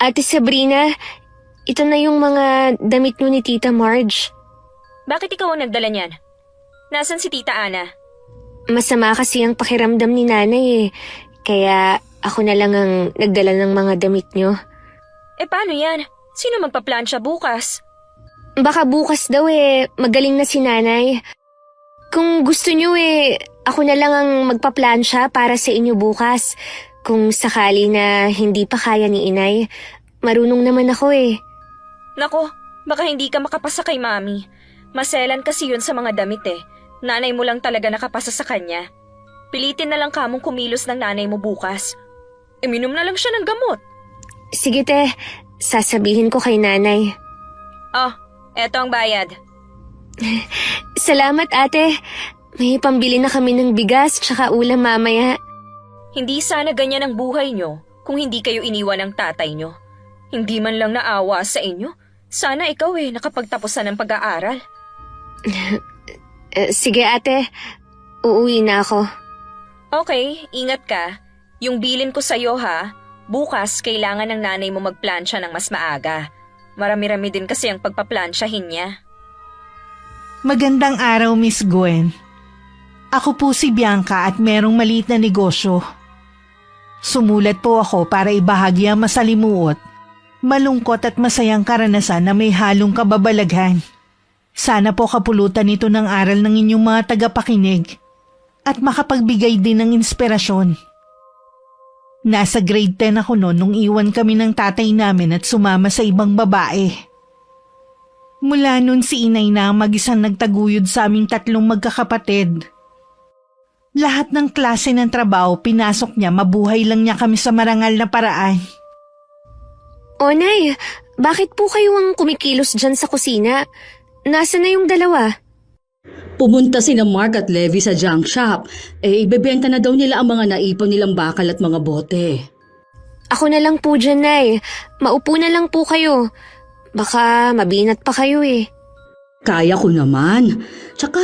Ate Sabrina, ito na yung mga damit mo ni Tita Marge. Bakit ikaw ang nagdala niyan? Nasaan si Tita Ana? Masama kasi ang pakiramdam ni nanay Kaya ako na lang ang nagdala ng mga damit nyo. Paano yan? Sino magpaplansya bukas? Baka bukas daw magaling na si nanay. Kung gusto nyo ako na lang ang magpaplansya para sa inyo bukas. Kung sakali na hindi pa kaya ni inay, marunong naman ako Nako, baka hindi ka makapasa kay Mami. Maselan kasi yun sa mga damit Nanay mo lang talaga nakapasa sa kanya. Pilitin na lang kamong kumilos ng nanay mo bukas. Minom na lang siya ng gamot. Sige sasabihin ko kay nanay. Oh, eto ang bayad. Salamat ate. May pambili na kami ng bigas tsaka ulam mamaya. Hindi sana ganyan ang buhay nyo kung hindi kayo iniwan ng tatay nyo. Hindi man lang naawa sa inyo. Sana ikaw nakapagtapos na ng pag-aaral. Sige ate, uuwi na ako. Okay, ingat ka. Yung bilin ko sa'yo bukas kailangan ng nanay mo magplansya ng mas maaga. Marami-rami din kasi ang pagpaplansyahin niya. Magandang araw, Miss Gwen. Ako po si Bianca at merong maliit na negosyo. Sumulat po ako para ibahagi ang masalimuot, malungkot at masayang karanasan na may halong kababalaghan. Sana po kapulutan nito ng aral ng inyong mga tagapakinig at makapagbigay din ng inspirasyon. Nasa grade 10 ako noon nung iwan kami ng tatay namin at sumama sa ibang babae. Mula noon si inay na ang mag-isang nagtaguyod sa aming tatlong magkakapatid. Lahat ng klase ng trabaho pinasok niya, mabuhay lang niya kami sa marangal na paraan. O nay, bakit po kayo ang kumikilos dyan sa kusina? Nasaan na yung dalawa? Pumunta sina Mark at Levi sa junk shop. Ibebenta na daw nila ang mga naipon nilang bakal at mga bote. Ako na lang po dyan, nay. Maupo na lang po kayo. Baka mabinat pa kayo Kaya ko naman. Tsaka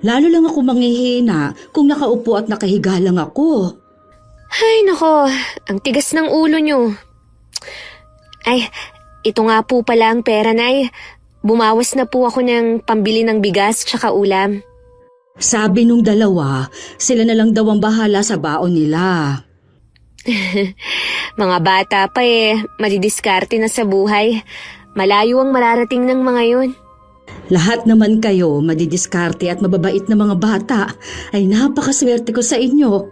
lalo lang ako manghihina kung nakaupo at nakahiga lang ako. Ay nako, ang tigas ng ulo nyo. Ay, ito nga po pala ang pera, nay. Bumawas na po ako ng pambili ng bigas tsaka ulam. Sabi nung dalawa, sila na lang daw ang bahala sa baon nila. Mga bata pa madidiskarte na sa buhay. Malayo ang mararating ng mga yun. Lahat naman kayo madidiskarte at mababait na mga bata. Ay napakaswerte ko sa inyo.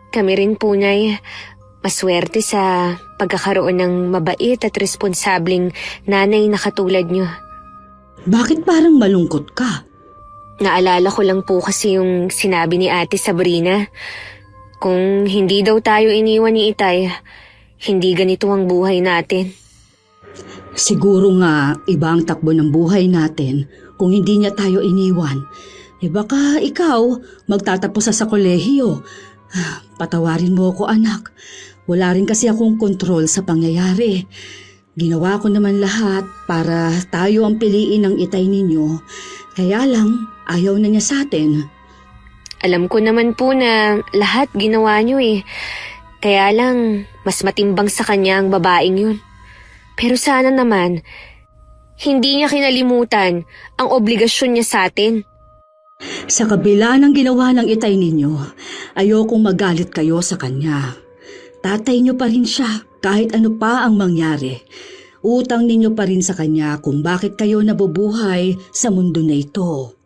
Kami rin po, nay. Maswerte sa pagkakaroon ng mabait at responsableng nanay na katulad nyo. Bakit parang malungkot ka? Naalala ko lang po kasi yung sinabi ni Ate Sabrina. Kung hindi daw tayo iniwan ni Itay, hindi ganito ang buhay natin. Siguro nga iba ang takbo ng buhay natin kung hindi niya tayo iniwan. Baka ikaw magtatapos sa kolehiyo. Patawarin mo ako, anak. Wala rin kasi akong kontrol sa pangyayari. Ginawa ko naman lahat para tayo ang piliin ng Itay ninyo. Kaya lang, ayaw na niya sa atin. Alam ko naman po na lahat ginawa nyo Kaya lang, mas matimbang sa kanya ang babaeng yun. Pero sana naman, hindi niya kinalimutan ang obligasyon niya sa atin. Sa kabila ng ginawa ng Itay ninyo, ayokong magalit kayo sa kanya. Tatay niyo pa rin siya kahit ano pa ang mangyari. Utang ninyo pa rin sa kanya kung bakit kayo nabubuhay sa mundo na ito.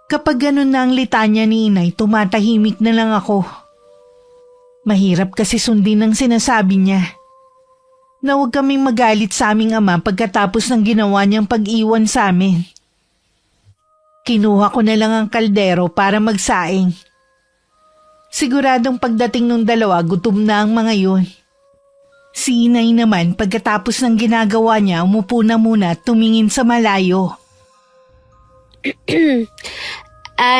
Kapag ganun na ang litanya ni inay, tumatahimik na lang ako. Mahirap kasi sundin ang sinasabi niya. Na huwag kaming magalit sa aming ama pagkatapos ng ginawa niyang pag-iwan sa amin. Kinuha ko na lang ang kaldero para magsaing. Siguradong pagdating ng dalawa, gutom na ang mga yun. Si inay naman pagkatapos ng ginagawa niya, umupo na muna at tumingin sa malayo.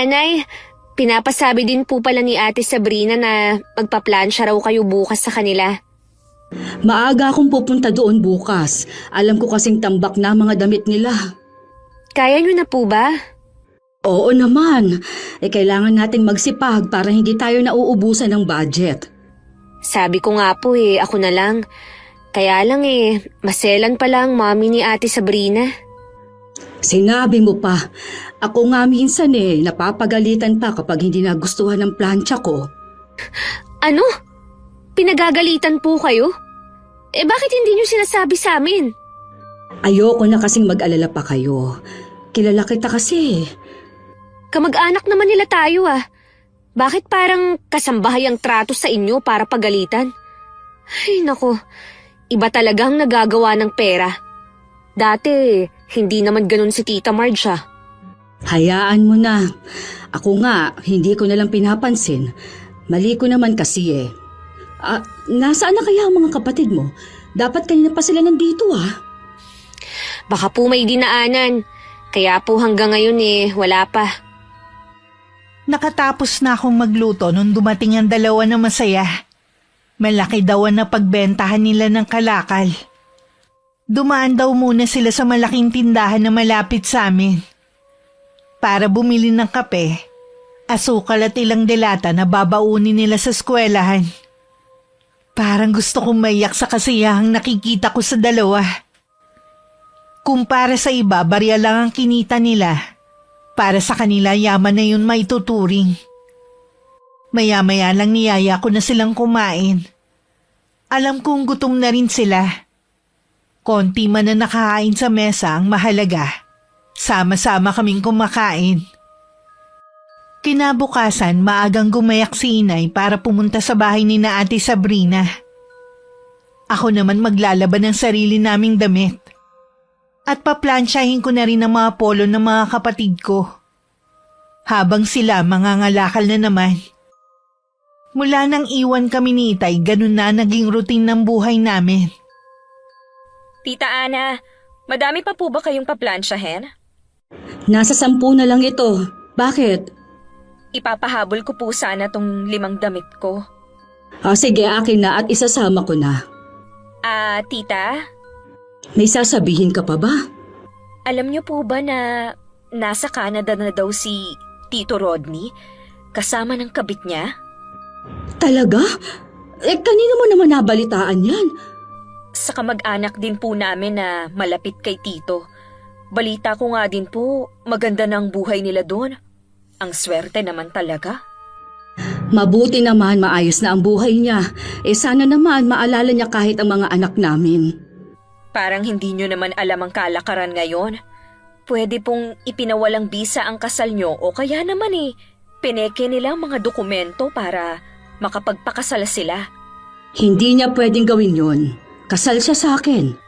Nay, pinapasabi din po pala ni Ate Sabrina na magpaplansya raw kayo bukas sa kanila. Maaga akong pupunta doon bukas. Alam ko kasing tambak na mga damit nila. Kaya nyo na po ba? Oo naman. Kailangan natin magsipag para hindi tayo nauubusan ng budget. Sabi ko nga po ako na lang. Kaya lang maselan pala ang mommy ni Ate Sabrina. Sinabi mo pa, ako nga minsan napapagalitan pa kapag hindi nagustuhan ng plancha ko. Ano? Pinagagalitan po kayo? Bakit hindi niyo sinasabi sa amin? Ayoko na kasing mag-alala pa kayo. Kilala kita kasi. Kamag-anak naman nila tayo Bakit parang kasambahay ang trato sa inyo para pagalitan? Ay nako, iba talagang nagagawa ng pera. Dati, hindi naman ganun si Tita Marge Hayaan mo na. Ako nga, hindi ko nalang pinapansin. Mali ko naman kasi nasaan na kaya ang mga kapatid mo? Dapat kanina pa sila nandito Baka po may dinaanan. Kaya po hanggang ngayon wala pa. Nakatapos na akong magluto nung dumating ang dalawa na masaya. Malaki daw na pagbentahan nila ng kalakal. Dumaan daw muna sila sa malaking tindahan na malapit sa amin. Para bumili ng kape, asukal at ilang delata na babaunin nila sa eskwelahan. Parang gusto kong maiyak sa kasiyahang nakikita ko sa dalawa. Kumpara sa iba, barya lang ang kinita nila. Para sa kanila, yaman na yun maituturing. Maya-maya lang niyaya ko na silang kumain. Alam kong gutom na rin sila. Konti man na nakahain sa mesa ang mahalaga. Sama-sama kaming kumakain. Kinabukasan, maagang gumayak si Inay para pumunta sa bahay ni na Ate Sabrina. Ako naman maglalaban ng sarili naming damit. At paplansyahin ko na rin ang mga polo ng mga kapatid ko. Habang sila mangangalakal na naman. Mula nang iwan kami ni Itay, ganun na naging routine ng buhay namin. Tita Ana, madami pa po ba kayong paplansyahin? Nasa 10 na lang ito. Bakit? Ipapahabol ko po sana tong 5 damit ko. Sige, akin na at isasama ko na. Tita? May sasabihin ka pa ba? Alam niyo po ba na nasa Canada na daw si Tito Rodney kasama ng kabit niya? Talaga? Kanino mo naman nabalitaan yan? Sa kamag-anak din po namin na malapit kay Tito. Balita ko nga din po, maganda na ang buhay nila doon. Ang swerte naman talaga. Mabuti naman maayos na ang buhay niya. Sana naman maalala niya kahit ang mga anak namin. Parang hindi nyo naman alam ang kalakaran ngayon. Pwede pong ipinawalang bisa ang kasal nyo o kaya naman pineke nila ang mga dokumento para makapagpakasal sila. Hindi niya pwedeng gawin yun. Kasal siya sa akin.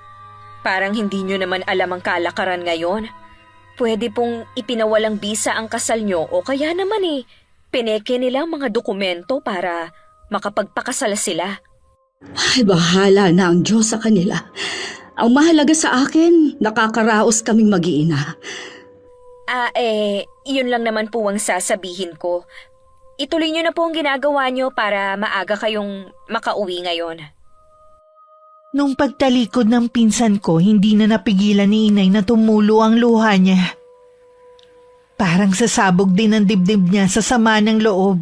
Parang hindi nyo naman alam ang kalakaran ngayon. Pwede pong ipinawalang bisa ang kasal nyo o kaya naman pineke nila ang mga dokumento para makapagpakasal sila. Ay, bahala na ang Diyos sa kanila. Ang mahalaga sa akin, nakakaraos kaming mag-iina. Yun lang naman po ang sasabihin ko. Ituloy nyo na po ang ginagawa nyo para maaga kayong makauwi ngayon. Nung pagtalikod ng pinsan ko, hindi na napigilan ni Inay na tumulo ang luha niya. Parang sasabog din ang dibdib niya sa sama ng loob.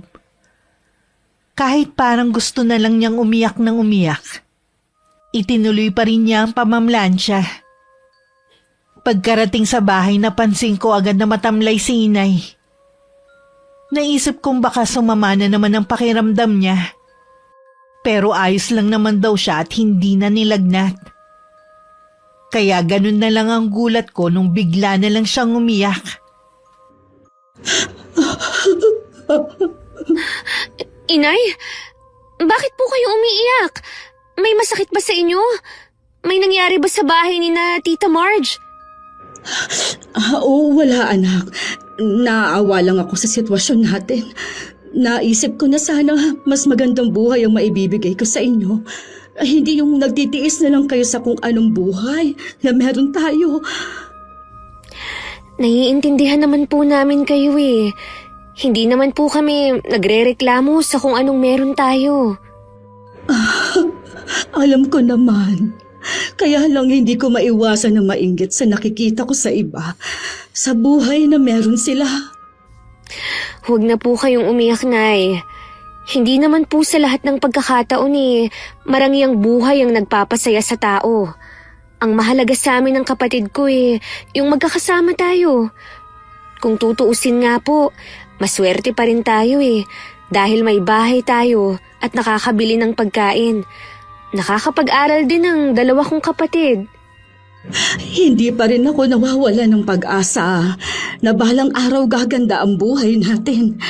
Kahit parang gusto na lang niyang umiyak ng umiyak. Itinuloy pa rin niya ang pamamlansya. Pagkarating sa bahay, napansin ko agad na matamlay si Inay. Naisip kong baka sumama na naman ang pakiramdam niya. Pero ayos lang naman daw siya at hindi na nilagnat. Kaya ganun na lang ang gulat ko nung bigla na lang siyang umiyak. Inay, bakit po kayo umiiyak? May masakit ba sa inyo? May nangyari ba sa bahay ni na Tita Marge? Oo, wala anak. Naawa lang ako sa sitwasyon natin. Naisip ko na sana mas magandang buhay ang maibibigay ko sa inyo. Hindi yung nagtitiis na lang kayo sa kung anong buhay na meron tayo. Naiintindihan naman po namin kayo Hindi naman po kami nagrereklamo sa kung anong meron tayo. Alam ko naman. Kaya lang hindi ko maiwasan na mainggit sa nakikita ko sa iba. Sa buhay na meron sila. Huwag na po kayong umiyak, Nay. Hindi naman po sa lahat ng pagkakataon marangyang buhay ang nagpapasaya sa tao. Ang mahalaga sa amin ng kapatid ko yung magkakasama tayo. Kung tutuusin nga po, maswerte pa rin tayo dahil may bahay tayo at nakakabili ng pagkain. Nakakapag-aral din ang dalawa kong kapatid. Hindi pa rin ako nawawala ng pag-asa na balang araw gaganda ang buhay natin.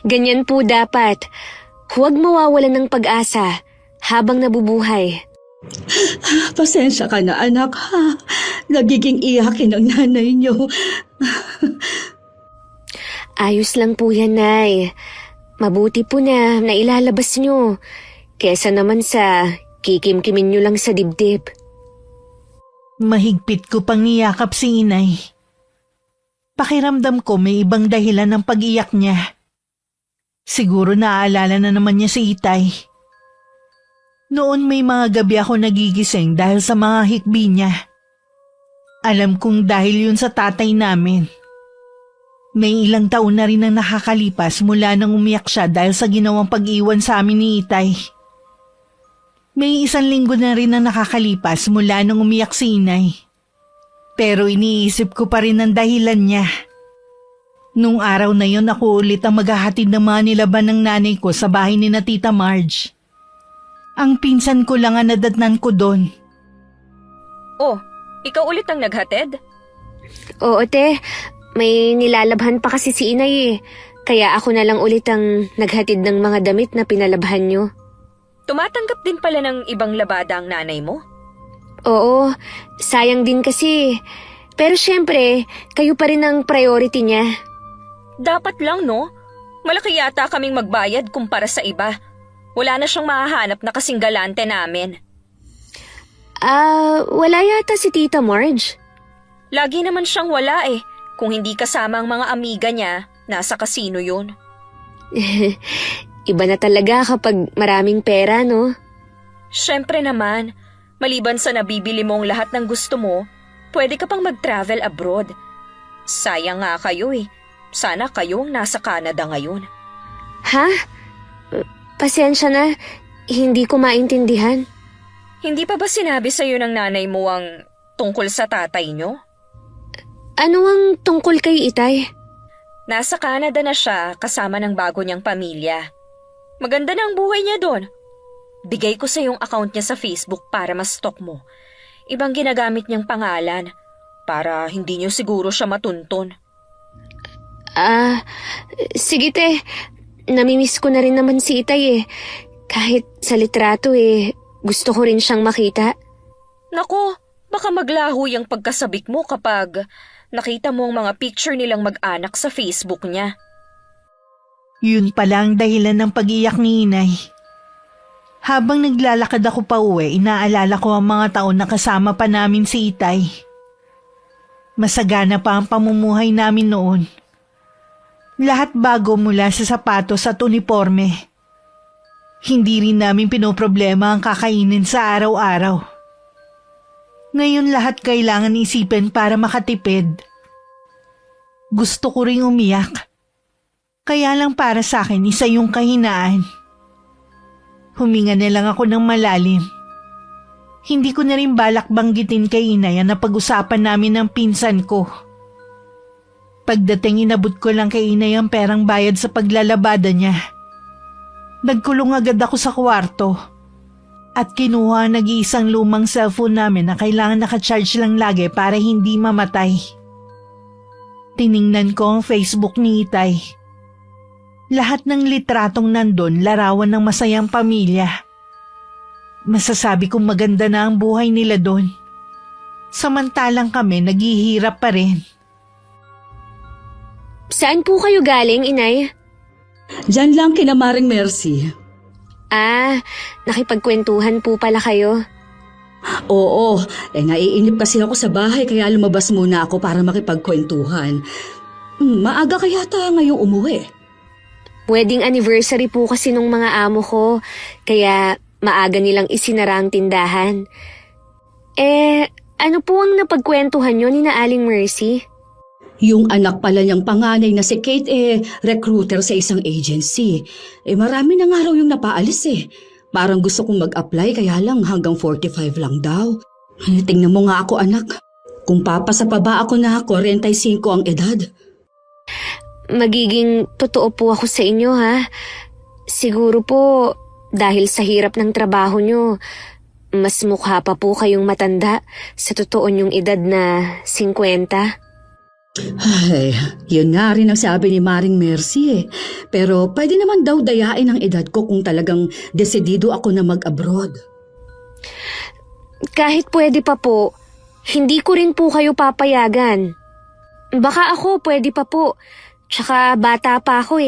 Ganyan po dapat. Huwag mawawalan ng pag-asa habang nabubuhay. Pasensya ka na anak ha. Nagiging iyakin ang nanay niyo. Ayos lang po yan, Nay. Mabuti po na nailalabas nyo. Kesa naman sa kikimkimin nyo lang sa dibdib. Mahigpit ko pang niyakap si inay. Pakiramdam ko may ibang dahilan ng pag-iyak niya. Siguro naaalala na naman niya si Itay. Noon may mga gabi ako nagigising dahil sa mga hikbi niya. Alam kong dahil yun sa tatay namin. May ilang taon na rin ang nakakalipas mula nang umiyak siya dahil sa ginawang pag-iwan sa amin ni Itay. May 1 linggo na rin ang nakakalipas mula nang umiyak si Inay. Pero iniisip ko pa rin ang dahilan niya. Nung araw na yon ako ulit ang maghahatid ng mga nilaban ng nanay ko sa bahay ni na Tita Marge. Ang pinsan ko lang ang nadatnan ko doon. Oh, ikaw ulit ang naghatid? Oo, te. May nilalabhan pa kasi si Inay Kaya ako na lang ulit ang naghatid ng mga damit na pinalabhan niyo. Tumatanggap din pala ng ibang labada ang nanay mo? Oo, sayang din kasi. Pero syempre, kayo pa rin ang priority niya. Dapat lang, no? Malaki yata kaming magbayad kumpara sa iba. Wala na siyang mahahanap na kasing galante namin. Wala yata si Tita Marge. Lagi naman siyang wala eh. Kung hindi kasama ang mga amiga niya, nasa kasino yun. Iba na talaga kapag maraming pera, no? Siyempre naman, maliban sa nabibili mong lahat ng gusto mo, pwede ka pang mag-travel abroad. Sayang nga kayo eh. Sana kayo ang nasa Canada ngayon. Ha? Pasensya na, hindi ko maintindihan. Hindi pa ba sinabi sa'yo ng nanay mo ang tungkol sa tatay nyo? Ano ang tungkol kay Itay? Nasa Canada na siya kasama ng bago niyang pamilya. Maganda na ang buhay niya doon. Bigay ko sa yung account niya sa Facebook para ma-stalk mo. Ibang ginagamit niyang pangalan para hindi niyo siguro siya matuntun. Sige te. Namimiss ko na rin naman si Itay eh. Kahit sa litrato gusto ko rin siyang makita. Nako, baka maglaho yung pagkasabik mo kapag nakita mo ang mga picture nilang mag-anak sa Facebook niya. Yun pala ang dahilan ng pag-iyak ni Inay. Habang naglalakad ako pa uwi, inaalala ko ang mga taon na kasama pa namin si Itay. Masagana pa ang pamumuhay namin noon. Lahat bago mula sa sapatos at uniforme. Hindi rin namin pinoproblema ang kakainin sa araw-araw. Ngayon lahat kailangan isipin para makatipid. Gusto ko ring umiyak. Kaya lang para sa akin isa yung kahinaan. Huminga na lang ako ng malalim. Hindi ko na rin balak banggitin kay Inay ang napag-usapan namin ng pinsan ko. Pagdating inabot ko lang kay Inay ang perang bayad sa paglalabada niya. Nagkulong agad ako sa kwarto at kinuha ang nag-iisang lumang cellphone namin na kailangan nakacharge lang lagi para hindi mamatay. Tiningnan ko ang Facebook ni Itay. Lahat ng litratong nandun larawan ng masayang pamilya. Masasabi kong maganda na ang buhay nila doon. Samantalang kami naghihirap pa rin. Saan po kayo galing, Inay? Diyan lang kina Maring Mercy. Nakipagkwentuhan po pala kayo. Oo, naiinip kasi ako sa bahay kaya lumabas muna ako para makipagkwentuhan. Maaga kaya ta ngayong umuwi. Wedding anniversary po kasi nung mga amo ko, kaya maaga nilang isinara ang tindahan. Ano po ang napagkwentuhan nyo ni na Aling Mercy? Yung anak pala niyang panganay na si Kate recruiter sa isang agency. Marami na nga raw yung napaalis Parang gusto kong mag-apply kaya lang hanggang 45 lang daw. Tingnan mo nga ako anak. Kung papasa pa ba ako na 45 ang edad? Magiging totoo po ako sa inyo, ha? Siguro po, dahil sa hirap ng trabaho nyo, mas mukha pa po kayong matanda sa totoo nyong edad na 50. Ay, yun nga rin ang sabi ni Maring Mercy Pero pwede naman daw dayain ang edad ko kung talagang desidido ako na mag-abroad. Kahit pwede pa po, hindi ko rin po kayo papayagan. Baka ako pwede pa po. Tsaka bata pa ako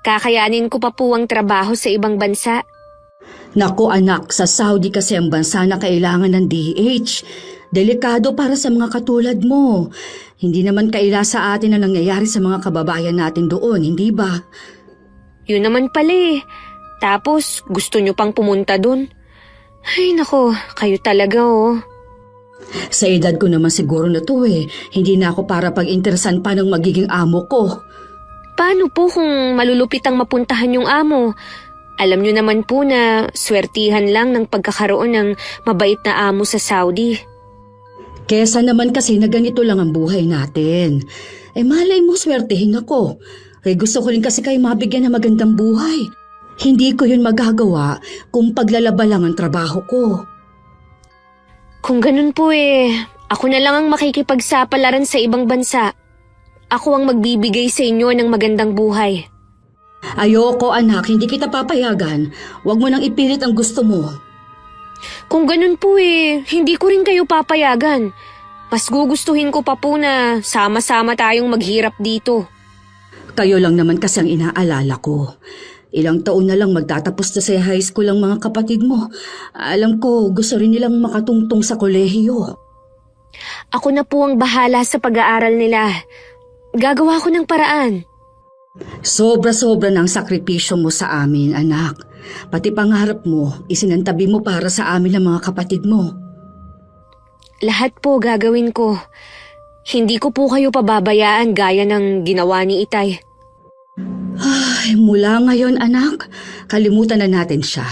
Kakayanin ko pa po ang trabaho sa ibang bansa. Naku anak, sa Saudi kasi ang bansa na kailangan ng DH. Delikado para sa mga katulad mo. Hindi naman kaila sa atin na nangyayari sa mga kababayan natin doon, hindi ba? Yun naman pala Tapos gusto nyo pang pumunta dun. Ay nako, kayo talaga Sa edad ko naman siguro na to Hindi na ako para pag-interesan pa ng magiging amo ko. Paano po kung malulupit ang mapuntahan yung amo? Alam nyo naman po na swertihan lang ng pagkakaroon ng mabait na amo sa Saudi. Kesa naman kasi na ganito lang ang buhay natin. Malay mo swertihin ako. Gusto ko rin kasi kayo mabigyan ng magandang buhay. Hindi ko yun magagawa kung paglalaba lang ang trabaho ko. Kung ganun po ako na lang ang makikipagsapalaran sa ibang bansa. Ako ang magbibigay sa inyo ng magandang buhay. Ayoko anak, hindi kita papayagan. Huwag mo nang ipilit ang gusto mo. Kung ganun po hindi ko rin kayo papayagan. Mas gugustuhin ko pa po na sama-sama tayong maghirap dito. Kayo lang naman kasi ang inaalala ko. Ilang taon na lang magtatapos na sa high school ang mga kapatid mo. Alam ko, gusto rin nilang makatungtong sa kolehiyo. Ako na po ang bahala sa pag-aaral nila. Gagawa ko ng paraan. Sobra-sobra ng sakripisyo mo sa amin, anak. Pati pangarap mo, isinantabi mo para sa amin ng mga kapatid mo. Lahat po gagawin ko. Hindi ko po kayo pababayaan gaya ng ginawa ni Itay. Ay, mula ngayon anak, kalimutan na natin siya.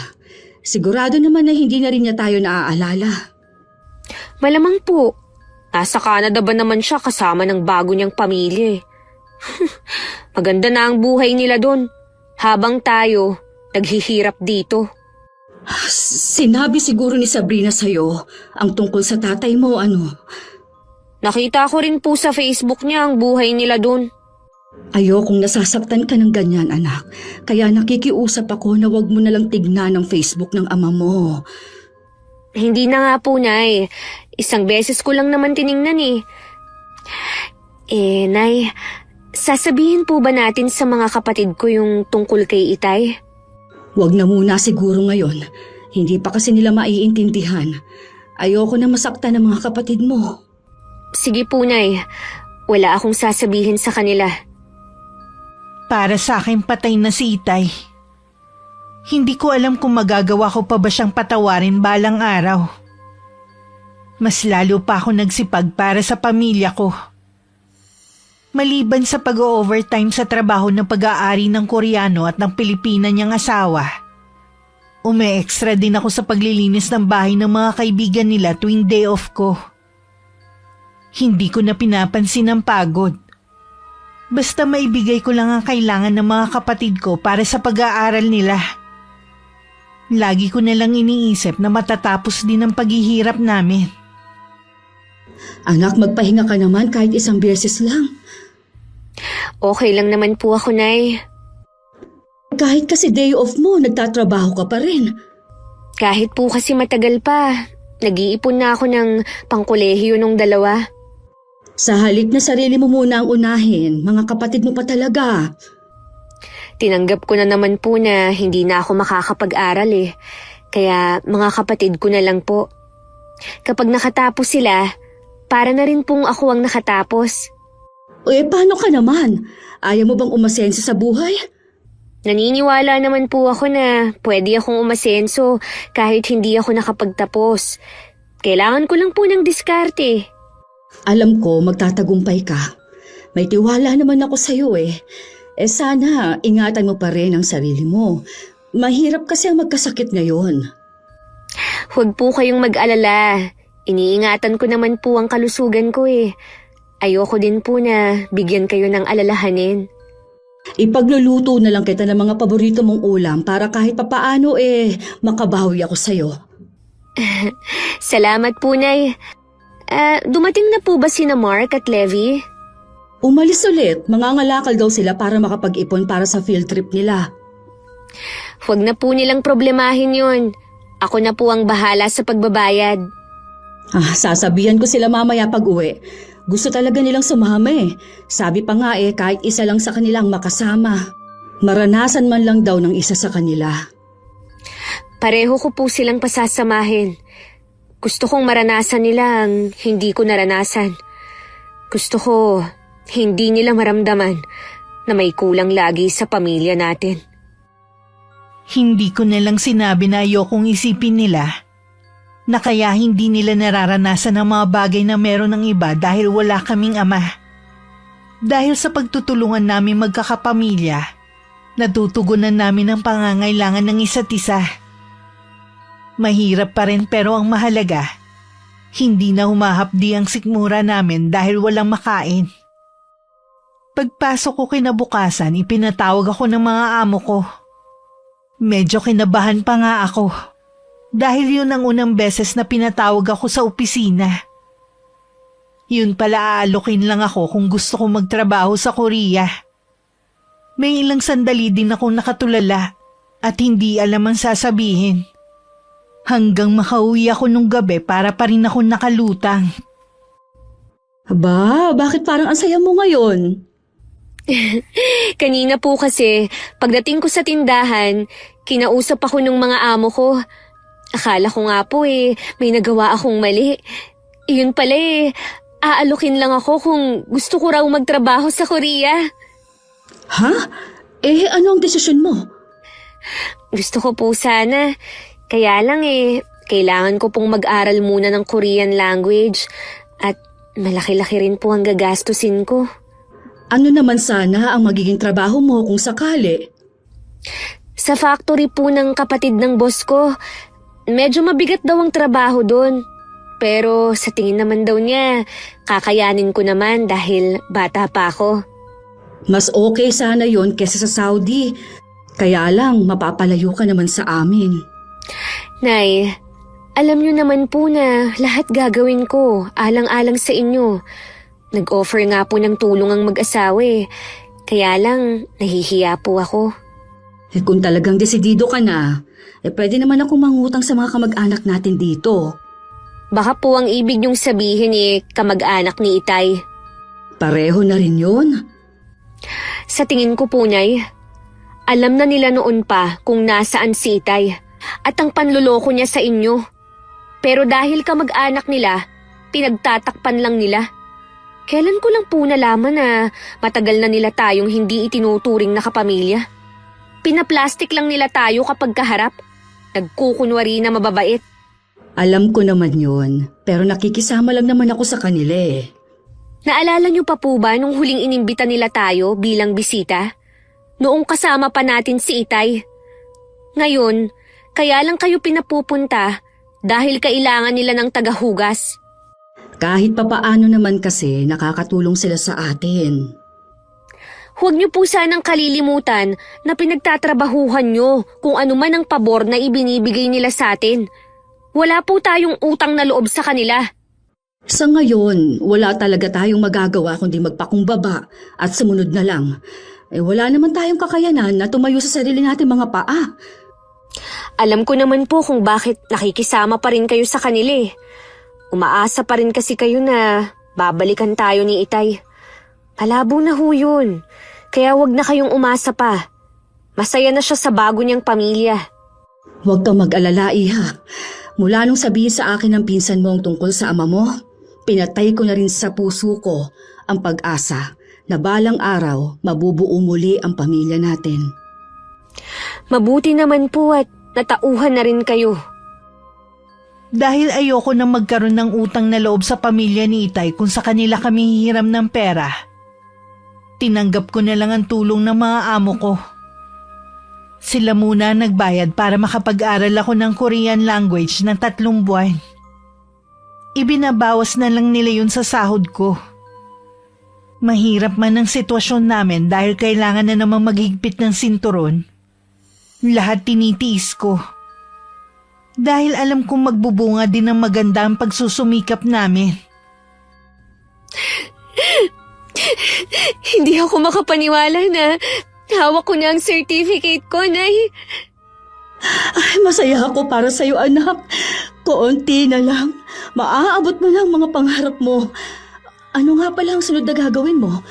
Sigurado naman na hindi na rin niya tayo naaalala. Malamang po. Nasa Canada ba naman siya kasama ng bago niyang pamilya Maganda na ang buhay nila doon. Habang tayo, naghihirap dito. Sinabi siguro ni Sabrina sa'yo ang tungkol sa tatay mo, ano? Nakita ko rin po sa Facebook niya ang buhay nila doon. Ayokong nasasaktan ka ng ganyan, anak. Kaya nakikiusap ako na wag mo nalang tignan ang Facebook ng ama mo. Hindi na nga po, Nay. Isang beses ko lang naman tiningnan Nay, sasabihin po ba natin sa mga kapatid ko yung tungkol kay Itay? Wag na muna siguro ngayon. Hindi pa kasi nila maiintindihan. Ayoko na masaktan ng mga kapatid mo. Sige po, Nay. Wala akong sasabihin sa kanila. Para sa akin patay na si Itay. Hindi ko alam kung magagawa ko pa ba siyang patawarin balang araw. Mas lalo pa ako nagsipag para sa pamilya ko. Maliban sa pag-overtime sa trabaho ng pag-aari ng Koreano at ng Pilipina niyang asawa, ume-extra din ako sa paglilinis ng bahay ng mga kaibigan nila tuwing day off ko. Hindi ko na pinapansin ang pagod. Basta maibigay ko lang ang kailangan ng mga kapatid ko para sa pag-aaral nila. Lagi ko nalang iniisip na matatapos din ang paghihirap namin. Anak, magpahinga ka naman kahit isang beses lang. Okay lang naman po ako, Nay. Kahit kasi day off mo, nagtatrabaho ka pa rin. Kahit po kasi matagal pa, nag-iipon na ako ng pangkolehiyo nung dalawa. Sa halip na sarili mo muna ang unahin, mga kapatid mo pa talaga. Tinanggap ko na naman po na hindi na ako makakapag-aral Kaya mga kapatid ko na lang po. Kapag nakatapos sila, para na rin pong ako ang nakatapos. Paano ka naman? Ayaw mo bang umasenso sa buhay? Naniniwala naman po ako na pwede akong umasenso kahit hindi ako nakapagtapos. Kailangan ko lang po ng diskarte. Alam ko magtatagumpay ka. May tiwala naman ako sa'yo eh. Sana ingatan mo pa rin ang sarili mo. Mahirap kasi ang magkasakit ngayon. Huwag po kayong mag-alala. Iniingatan ko naman po ang kalusugan ko eh. Ayoko din po na bigyan kayo ng alalahanin. Ipagluluto na lang kita ng mga paborito mong ulam para kahit papaano makabawi ako sa'yo. Salamat po, Nay. Dumating na po ba sina Mark at Levi? Umalis ulit, mangangalakal daw sila para makapag-ipon para sa field trip nila. Huwag na po nilang problemahin yun. Ako na po ang bahala sa pagbabayad. Sasabihan ko sila mamaya pag-uwi. Gusto talaga nilang sumama eh. Sabi pa nga kahit isa lang sa kanilang makasama. Maranasan man lang daw ng isa sa kanila. Pareho ko po silang pasasamahin. Gusto kong maranasan nila ang hindi ko naranasan. Gusto ko hindi nila maramdaman na may kulang lagi sa pamilya natin. Hindi ko na lang sinabi na ayokong isipin nila na kaya hindi nila nararanasan ang mga bagay na meron ng iba dahil wala kaming ama. Dahil sa pagtutulungan namin magkakapamilya, natutugunan namin ang pangangailangan ng isa't isa. Mahirap pa rin pero ang mahalaga, hindi na humahapdi ang sikmura namin dahil walang makain. Pagpasok ko kinabukasan, ipinatawag ako ng mga amo ko. Medyo kinabahan pa nga ako dahil yun ang unang beses na pinatawag ako sa opisina. Yun pala aalokin lang ako kung gusto kong magtrabaho sa Korea. May ilang sandali din akong nakatulala at hindi alam ang sasabihin. Hanggang makauwi ako nung gabi para pa rin ako nakalutang. Aba, bakit parang ang saya mo ngayon? Kanina po kasi, pagdating ko sa tindahan, kinausap ako ng mga amo ko. Akala ko nga po may nagawa akong mali. Yun pala aalukin lang ako kung gusto ko raw magtrabaho sa Korea. Ha? Ano ang desisyon mo? Gusto ko po sana. Kaya lang kailangan ko pong mag-aral muna ng Korean language at malaki-laki rin po ang gagastusin ko. Ano naman sana ang magiging trabaho mo kung sakali? Sa factory po ng kapatid ng boss ko. Medyo mabigat daw ang trabaho doon. Pero sa tingin naman daw niya, kakayanin ko naman dahil bata pa ako. Mas okay sana yon kesa sa Saudi. Kaya lang mapapalayo ka naman sa amin. Nay, alam niyo naman po na lahat gagawin ko alang-alang sa inyo. Nag-offer nga po ng tulong ang mag-asawa Kaya lang, nahihiya po ako. Kung talagang desidido ka na, pwede naman akong mangutang sa mga kamag-anak natin dito. Baka po ang ibig niyong sabihin kamag-anak ni Itay. Pareho na rin yun. Sa tingin ko po, Nay, alam na nila noon pa kung nasaan si Itay at ang panluloko niya sa inyo. Pero dahil kamag-anak nila, pinagtatakpan lang nila. Kailan ko lang po nalaman na matagal na nila tayong hindi itinuturing na kapamilya. Pinaplastik lang nila tayo kapag kaharap. Nagkukunwari na mababait. Alam ko naman yun, pero nakikisama lang naman ako sa kanila Naalala niyo pa po ba nung huling inimbita nila tayo bilang bisita? Noong kasama pa natin si Itay. Ngayon, kaya lang kayo pinapupunta dahil kailangan nila ng tagahugas. Kahit papaano naman kasi nakakatulong sila sa atin. Huwag niyo po sanang kalilimutan na pinagtatrabahuhan niyo kung ano man ang pabor na ibinibigay nila sa atin. Wala po tayong utang na loob sa kanila. Sa ngayon, wala talaga tayong magagawa kundi magpakumbaba at sumunod na lang. Wala naman tayong kakayanan na tumayo sa sarili natin mga paa. Alam ko naman po kung bakit nakikisama pa rin kayo sa kanila Umaasa pa rin kasi kayo na babalikan tayo ni Itay. Malabo na ho yun. Kaya wag na kayong umasa pa. Masaya na siya sa bago niyang pamilya. Huwag kang mag-alala, Iha. Mula nung sabihin sa akin ng pinsan mo ang tungkol sa ama mo, pinatay ko na rin sa puso ko ang pag-asa na balang araw mabubuo muli ang pamilya natin. Mabuti naman po at natauhan na rin kayo. Dahil ayoko na magkaroon ng utang na loob sa pamilya ni Itay kung sa kanila kami hihiram ng pera, Tinanggap ko na lang ang tulong ng mga amo ko. Sila muna ang nagbayad para makapag-aral ako ng Korean language ng 3 buwan. Ibinabawas na lang nila yun sa sahod ko. Mahirap man ang sitwasyon namin dahil kailangan na namang maghigpit ng sinturon. Lahat tinitiis ko. Dahil alam kong magbubunga din ng maganda ang pagsusumikap namin. Hindi ako makapaniwala na hawak ko na ang certificate ko, Nay. Ay, masaya ako para sa'yo, anak. Koonti na lang. Maaabot mo na ang mga pangarap mo. Ano nga pala ang sunod na gagawin mo?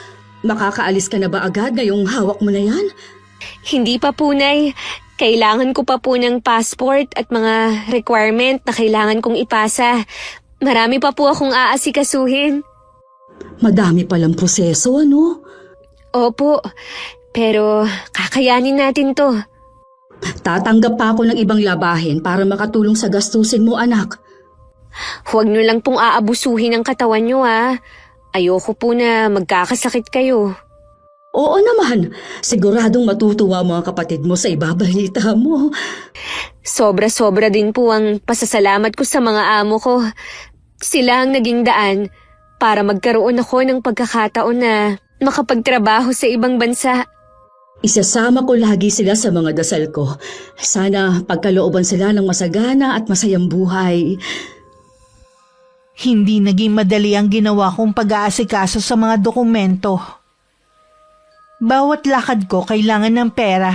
Makakaalis ka na ba agad ngayong hawak mo na yan? Hindi pa po, Nay. Kailangan ko pa po ng passport at mga requirement na kailangan kong ipasa. Marami pa po akong aasikasuhin. Madami palang proseso, ano? Opo, pero kakayanin natin to. Tatanggap pa ako ng ibang labahin para makatulong sa gastusin mo, anak. Huwag nyo lang pong aabusuhin ang katawan nyo, ha. Ayoko po na magkakasakit kayo. Oo naman, siguradong matutuwa mga kapatid mo sa ibabalita mo. Sobra-sobra din po ang pasasalamat ko sa mga amo ko. Sila ang naging daan para magkaroon ako ng pagkakataon na makapagtrabaho sa ibang bansa. Isasama ko lagi sila sa mga dasal ko. Sana pagkalooban sila ng masagana at masayang buhay. Hindi naging madali ang ginawa kong pag-aasikaso sa mga dokumento. Bawat lakad ko kailangan ng pera.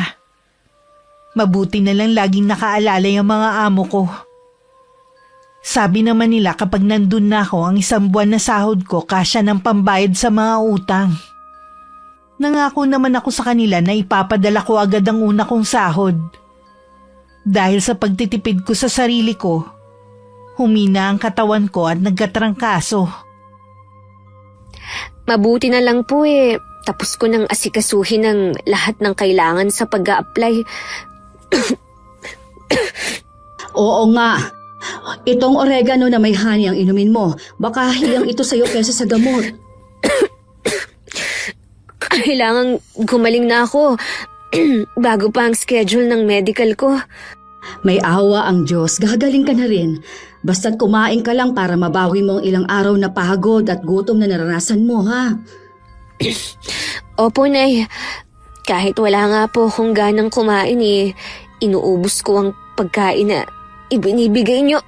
Mabuti na lang laging nakaalala yung mga amo ko. Sabi naman nila kapag nandun na ako, ang 1 buwan na sahod ko kasya ng pambayad sa mga utang. Nangako naman ako sa kanila na ipapadala ko agad ang una kong sahod. Dahil sa pagtitipid ko sa sarili ko, humina ang katawan ko at nagkatrangkaso. Mabuti na lang po tapos ko nang asikasuhin ang lahat ng kailangan sa pag-a-apply. Oo nga. Itong oregano na may honey ang inumin mo. Baka hiyang ito sa'yo kesa sa gamot. Kailangang gumaling na ako bago pa ang schedule ng medical ko. May awa ang Diyos, gagaling ka na rin. Basta't kumain ka lang para mabawi mo ang ilang araw na pagod at gutom na naranasan mo, ha? Opo, Nay. Kahit wala nga po akong ganang kumain inuubos ko ang pagkain na ibinibigay niyo.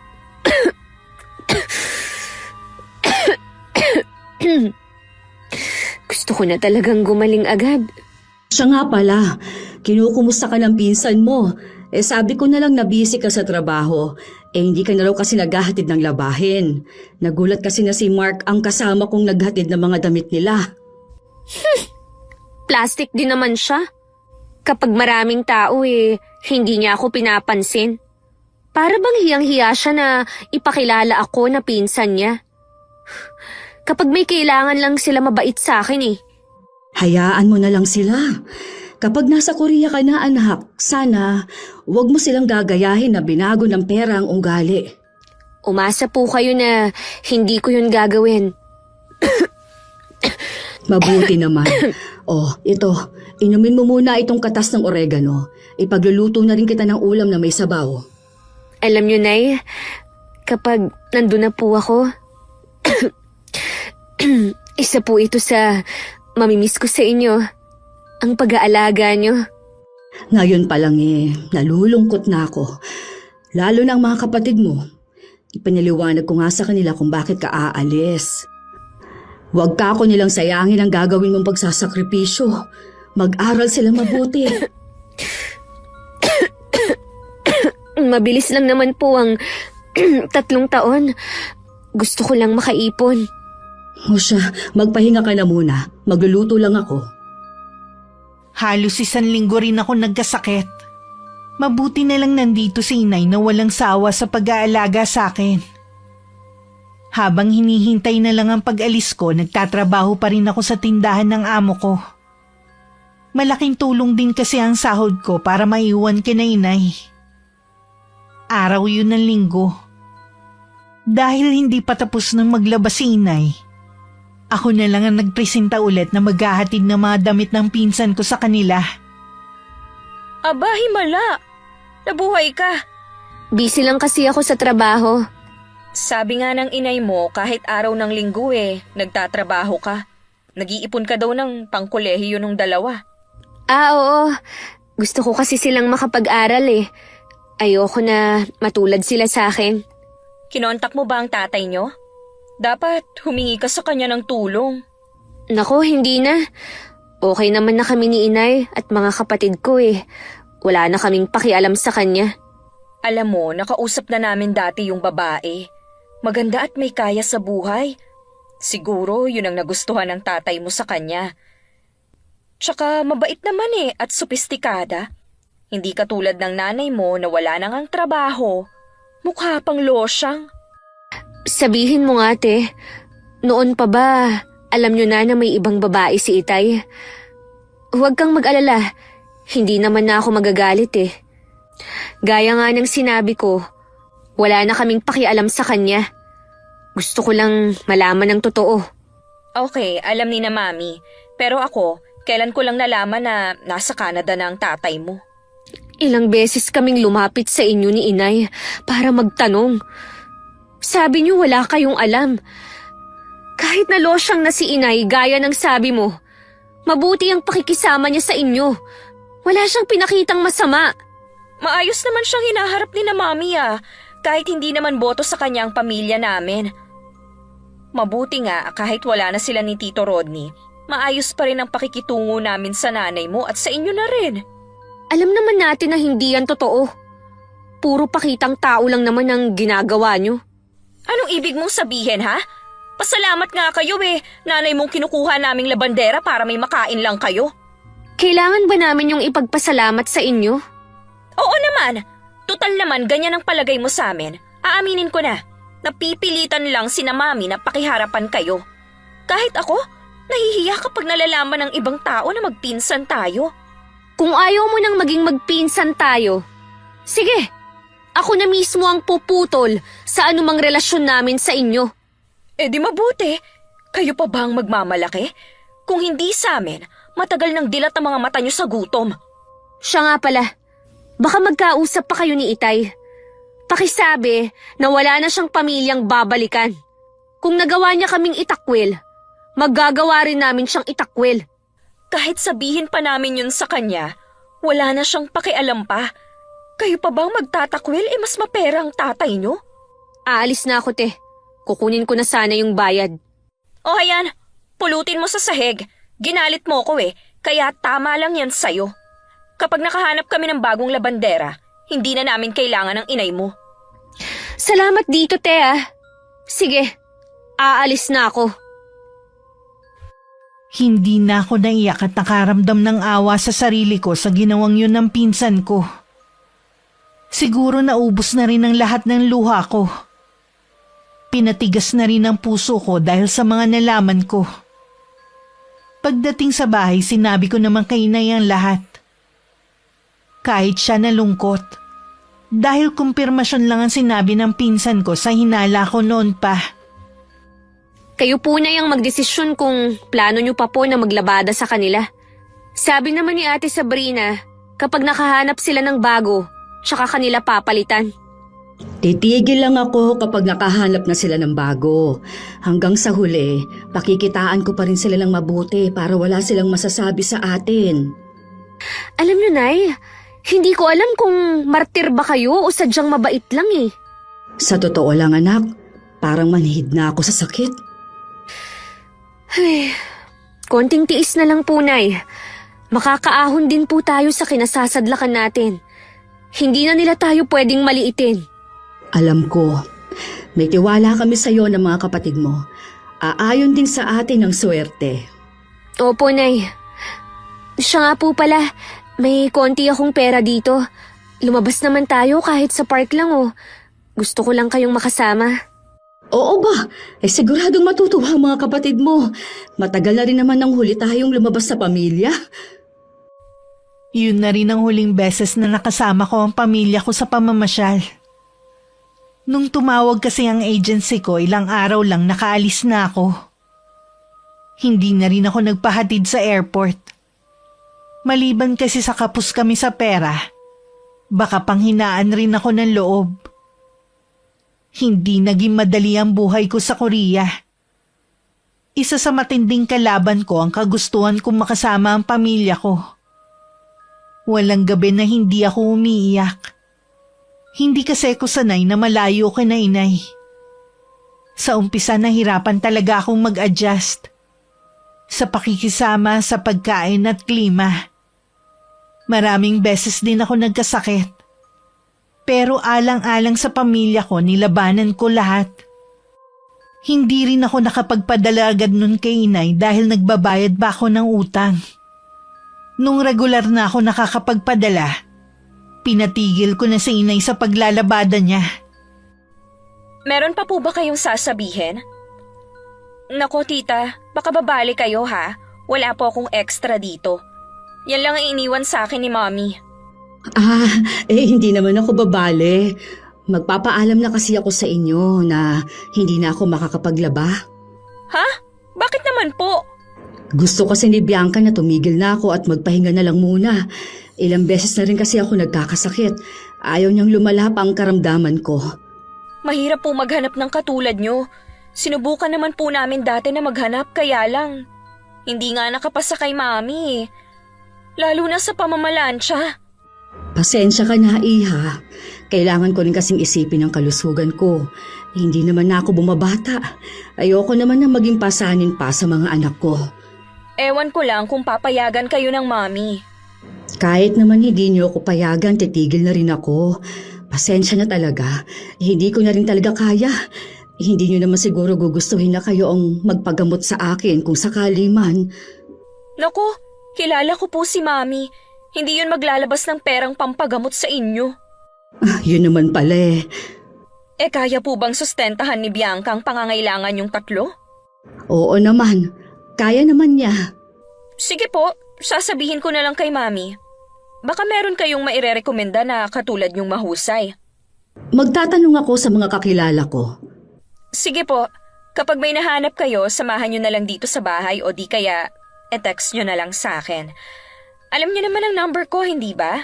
Gusto ko na talagang gumaling agad. Siya nga pala, kinukumusta ka ng pinsan mo. Sabi ko na lang na busy ka sa trabaho. Hindi ka na raw kasi naghahatid ng labahin. Nagulat kasi na si Mark ang kasama kong naghatid ng mga damit nila. Plastic din naman siya. Kapag maraming tao hindi niya ako pinapansin. Para bang hiyang-hiya siya na ipakilala ako na pinsan niya. Kapag may kailangan lang sila mabait sa akin Hayaan mo na lang sila. Kapag nasa Korea ka na, anak, sana wag mo silang gagayahin na binago ng pera ang ugali. Umasa po kayo na hindi ko yun gagawin. Mabuti naman. Ito, inumin mo muna itong katas ng oregano. Ipagluluto na rin kita ng ulam na may sabaw. Alam niyo, Nay, kapag nandun na po ako, isa po ito sa mamimiss ko sa inyo, ang pag-aalaga niyo. Ngayon pa lang nalulungkot na ako. Lalo na ang mga kapatid mo. Ipinaliwanag ko nga sa kanila kung bakit ka aalis. Huwag ka ako nilang sayangin ang gagawin mong pagsasakripisyo. Mag-aral sila mabuti. Mabilis lang naman po ang 3 taon. Gusto ko lang makaipon. O siya, magpahinga ka na muna. Magluluto lang ako. Halos 1 linggo rin ako nagkasakit. Mabuti na lang nandito si inay na walang sawa sa pag-aalaga sa akin. Habang hinihintay na lang ang pag-alis ko, nagtatrabaho pa rin ako sa tindahan ng amo ko. Malaking tulong din kasi ang sahod ko para maiwan kina inay. Araw yun ng linggo. Dahil hindi pa tapos ng maglaba si inay, Ako na lang ang nagpresenta ulit na maghahatid ng mga damit ng pinsan ko sa kanila. Aba, himala. Nabuhay ka. Busy lang kasi ako sa trabaho. Sabi nga ng inay mo, kahit araw ng linggo nagtatrabaho ka. Nag-iipon ka daw ng pangkolehiyo ng dalawa. Oo. Gusto ko kasi silang makapag-aral eh. Ayoko na matulad sila sa akin. Kinontak mo ba ang tatay nyo? Dapat humingi ka sa kanya ng tulong. Nako, hindi na. Okay naman na kami ni inay at mga kapatid ko eh. Wala na kaming pakialam sa kanya. Alam mo, nakausap na namin dati yung babae. Maganda at may kaya sa buhay. Siguro yun ang nagustuhan ng tatay mo sa kanya. Tsaka mabait naman at sopistikada. Hindi katulad ng nanay mo na wala nang ang trabaho. Mukha pang losyang. Sabihin mo nga, te. Noon pa ba, alam nyo na may ibang babae si Itay? Huwag kang mag-alala. Hindi naman na ako magagalit eh. Gaya nga ng sinabi ko, wala na kaming pakialam sa kanya. Gusto ko lang malaman ng totoo. Okay, alam ni na mami. Pero ako, kailan ko lang nalaman na nasa Canada na ang tatay mo. Ilang beses kaming lumapit sa inyo ni inay para magtanong. Sabi niyo wala kayong alam. Kahit na losyang na si inay gaya ng sabi mo, mabuti ang pakikisama niya sa inyo. Wala siyang pinakitang masama. Maayos naman siyang hinaharap ni na mami kahit hindi naman boto sa kanya ang pamilya namin. Mabuti nga kahit wala na sila ni Tito Rodney, maayos pa rin ang pakikitungo namin sa nanay mo at sa inyo na rin. Alam naman natin na hindi yan totoo. Puro pakitang tao lang naman ang ginagawa niyo. Anong ibig mong sabihin Pasalamat nga kayo nanay mong kinukuha naming labandera para may makain lang kayo. Kailangan ba namin yung ipagpasalamat sa inyo? Oo naman. Tutal naman ganyan ang palagay mo sa amin. Aaminin ko na. Napipilitan lang sina mami na pakiharapan kayo. Kahit ako, nahihiya kapag nalalaman ng ibang tao na magpinsan tayo. Kung ayaw mo nang maging magpinsan tayo, sige, ako na mismo ang puputol sa anumang relasyon namin sa inyo. Di mabuti. Kayo pa ba ang magmamalaki? Kung hindi sa amin, matagal nang dilat ang mga mata nyo sa gutom. Siya nga pala, baka magkausap pa kayo ni Itay. Pakisabi na wala na siyang pamilyang babalikan. Kung nagawa niya kaming itakwil, maggagawa rin namin siyang itakwil. Kahit sabihin pa namin yun sa kanya, wala na siyang pakialam pa. Kayo pa bang magtatakwil mas mapera ang tatay nyo? Aalis na ako, te. Kukunin ko na sana yung bayad. O hayan, pulutin mo sa sahig. Ginalit mo ko kaya tama lang yan sa'yo. Kapag nakahanap kami ng bagong labandera, hindi na namin kailangan ng inay mo. Salamat dito, te Sige, aalis na ako. Hindi na ako naiyak at nakaramdam ng awa sa sarili ko sa ginawang yun ng pinsan ko. Siguro naubos na rin ang lahat ng luha ko. Pinatigas na rin ang puso ko dahil sa mga nalaman ko. Pagdating sa bahay, sinabi ko naman kay inay ang lahat. Kahit siya nalungkot. Dahil kumpirmasyon lang ang sinabi ng pinsan ko sa hinala ko noon pa. Kayo po na yung magdesisyon kung plano nyo pa po na maglabada sa kanila. Sabi naman ni Ate Sabrina, kapag nakahanap sila ng bago, tsaka kanila papalitan. Titigil lang ako kapag nakahanap na sila ng bago. Hanggang sa huli, pakikitaan ko pa rin sila ng mabuti para wala silang masasabi sa atin. Alam nyo, Nay, hindi ko alam kung martir ba kayo o sadyang mabait lang Sa totoo lang anak, parang manhid na ako sa sakit. Ay, konting tiis na lang po, Nay. Makakaahon din po tayo sa kinasasadlakan natin. Hindi na nila tayo pwedeng maliitin. Alam ko, may tiwala kami sa iyo ng mga kapatid mo. Aayon din sa atin ang swerte. Opo, Nay. Siya nga po pala, may konti akong pera dito. Lumabas naman tayo kahit sa park lang Gusto ko lang kayong makasama. Oo ba? Siguradong matutuwa ang mga kapatid mo. Matagal na rin naman nang huli tayong lumabas sa pamilya. Yun na rin ang huling beses na nakasama ko ang pamilya ko sa pamamasyal. Nung tumawag kasi ang agency ko, ilang araw lang nakaalis na ako. Hindi na rin ako nagpahatid sa airport. Maliban kasi sa kapos kami sa pera, baka panghinaan rin ako ng loob. Hindi naging madali ang buhay ko sa Korea. Isa sa matinding kalaban ko ang kagustuhan kong makasama ang pamilya ko. Walang gabi na hindi ako umiiyak. Hindi kasi ako sanay na malayo ka na inay. Sa umpisa nahirapan talaga akong mag-adjust. Sa pakikisama, sa pagkain at klima. Maraming beses din ako nagkasakit. Pero alang-alang sa pamilya ko, nilabanan ko lahat. Hindi rin ako nakapagpadala agad nun kay inay dahil nagbabayad ba ako ng utang. Nung regular na ako nakakapagpadala, pinatigil ko na si inay sa paglalabada niya. Meron pa po ba kayong sasabihin? Nako tita, baka babali kayo ha. Wala po akong extra dito. Yan lang ang iniwan sa akin ni Mommy. Hindi naman ako babale. Magpapaalam na kasi ako sa inyo na hindi na ako makakapaglaba. Ha? Bakit naman po? Gusto kasi ni Bianca na tumigil na ako at magpahinga na lang muna. Ilang beses na rin kasi ako nagkakasakit. Ayaw niyang lumala pa ang karamdaman ko. Mahirap po maghanap ng katulad nyo. Sinubukan naman po namin dati na maghanap kaya lang. Hindi nga nakapasa kay Mami. Lalo na sa pamamalansya. Pasensya ka na, Iha. Kailangan ko rin kasing isipin ang kalusugan ko. Hindi naman na ako bumabata. Ayoko naman na maging pasanin pa sa mga anak ko. Ewan ko lang kung papayagan kayo ng Mami. Kahit naman hindi niyo ako payagan, titigil na rin ako. Pasensya na talaga. Hindi ko na rin talaga kaya. Hindi niyo naman siguro gugustuhin na kayo ang magpagamot sa akin kung sakali man. Naku, kilala ko po si Mami. Hindi yun maglalabas ng perang pampagamot sa inyo. Yun naman pala eh. Kaya po bang sustentahan ni Bianca ang pangangailangan yung tatlo? Oo naman. Kaya naman niya. Sige po, sasabihin ko na lang kay Mami. Baka meron kayong mairerekomenda na katulad yung mahusay. Magtatanong ako sa mga kakilala ko. Sige po, kapag may nahanap kayo, samahan nyo na lang dito sa bahay o di kaya text nyo na lang sa akin. Alam niyo naman ang number ko, hindi ba?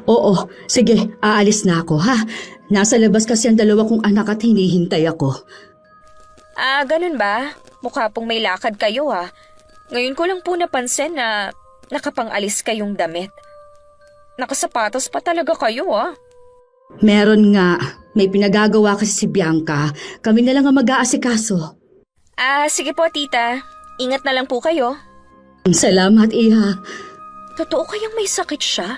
Oo. Sige, aalis na ako ha. Nasa labas kasi ang dalawa kong anak at hinihintay ako. Ganun ba? Mukha pong may lakad kayo Ngayon ko lang po napansin na nakapangalis kayong damit. Nakasapatos pa talaga kayo Meron nga. May pinagagawa kasi si Bianca. Kami na lang ang mag-aasikaso. Sige po tita. Ingat na lang po kayo. Salamat, Iha. Totoo kayang may sakit siya?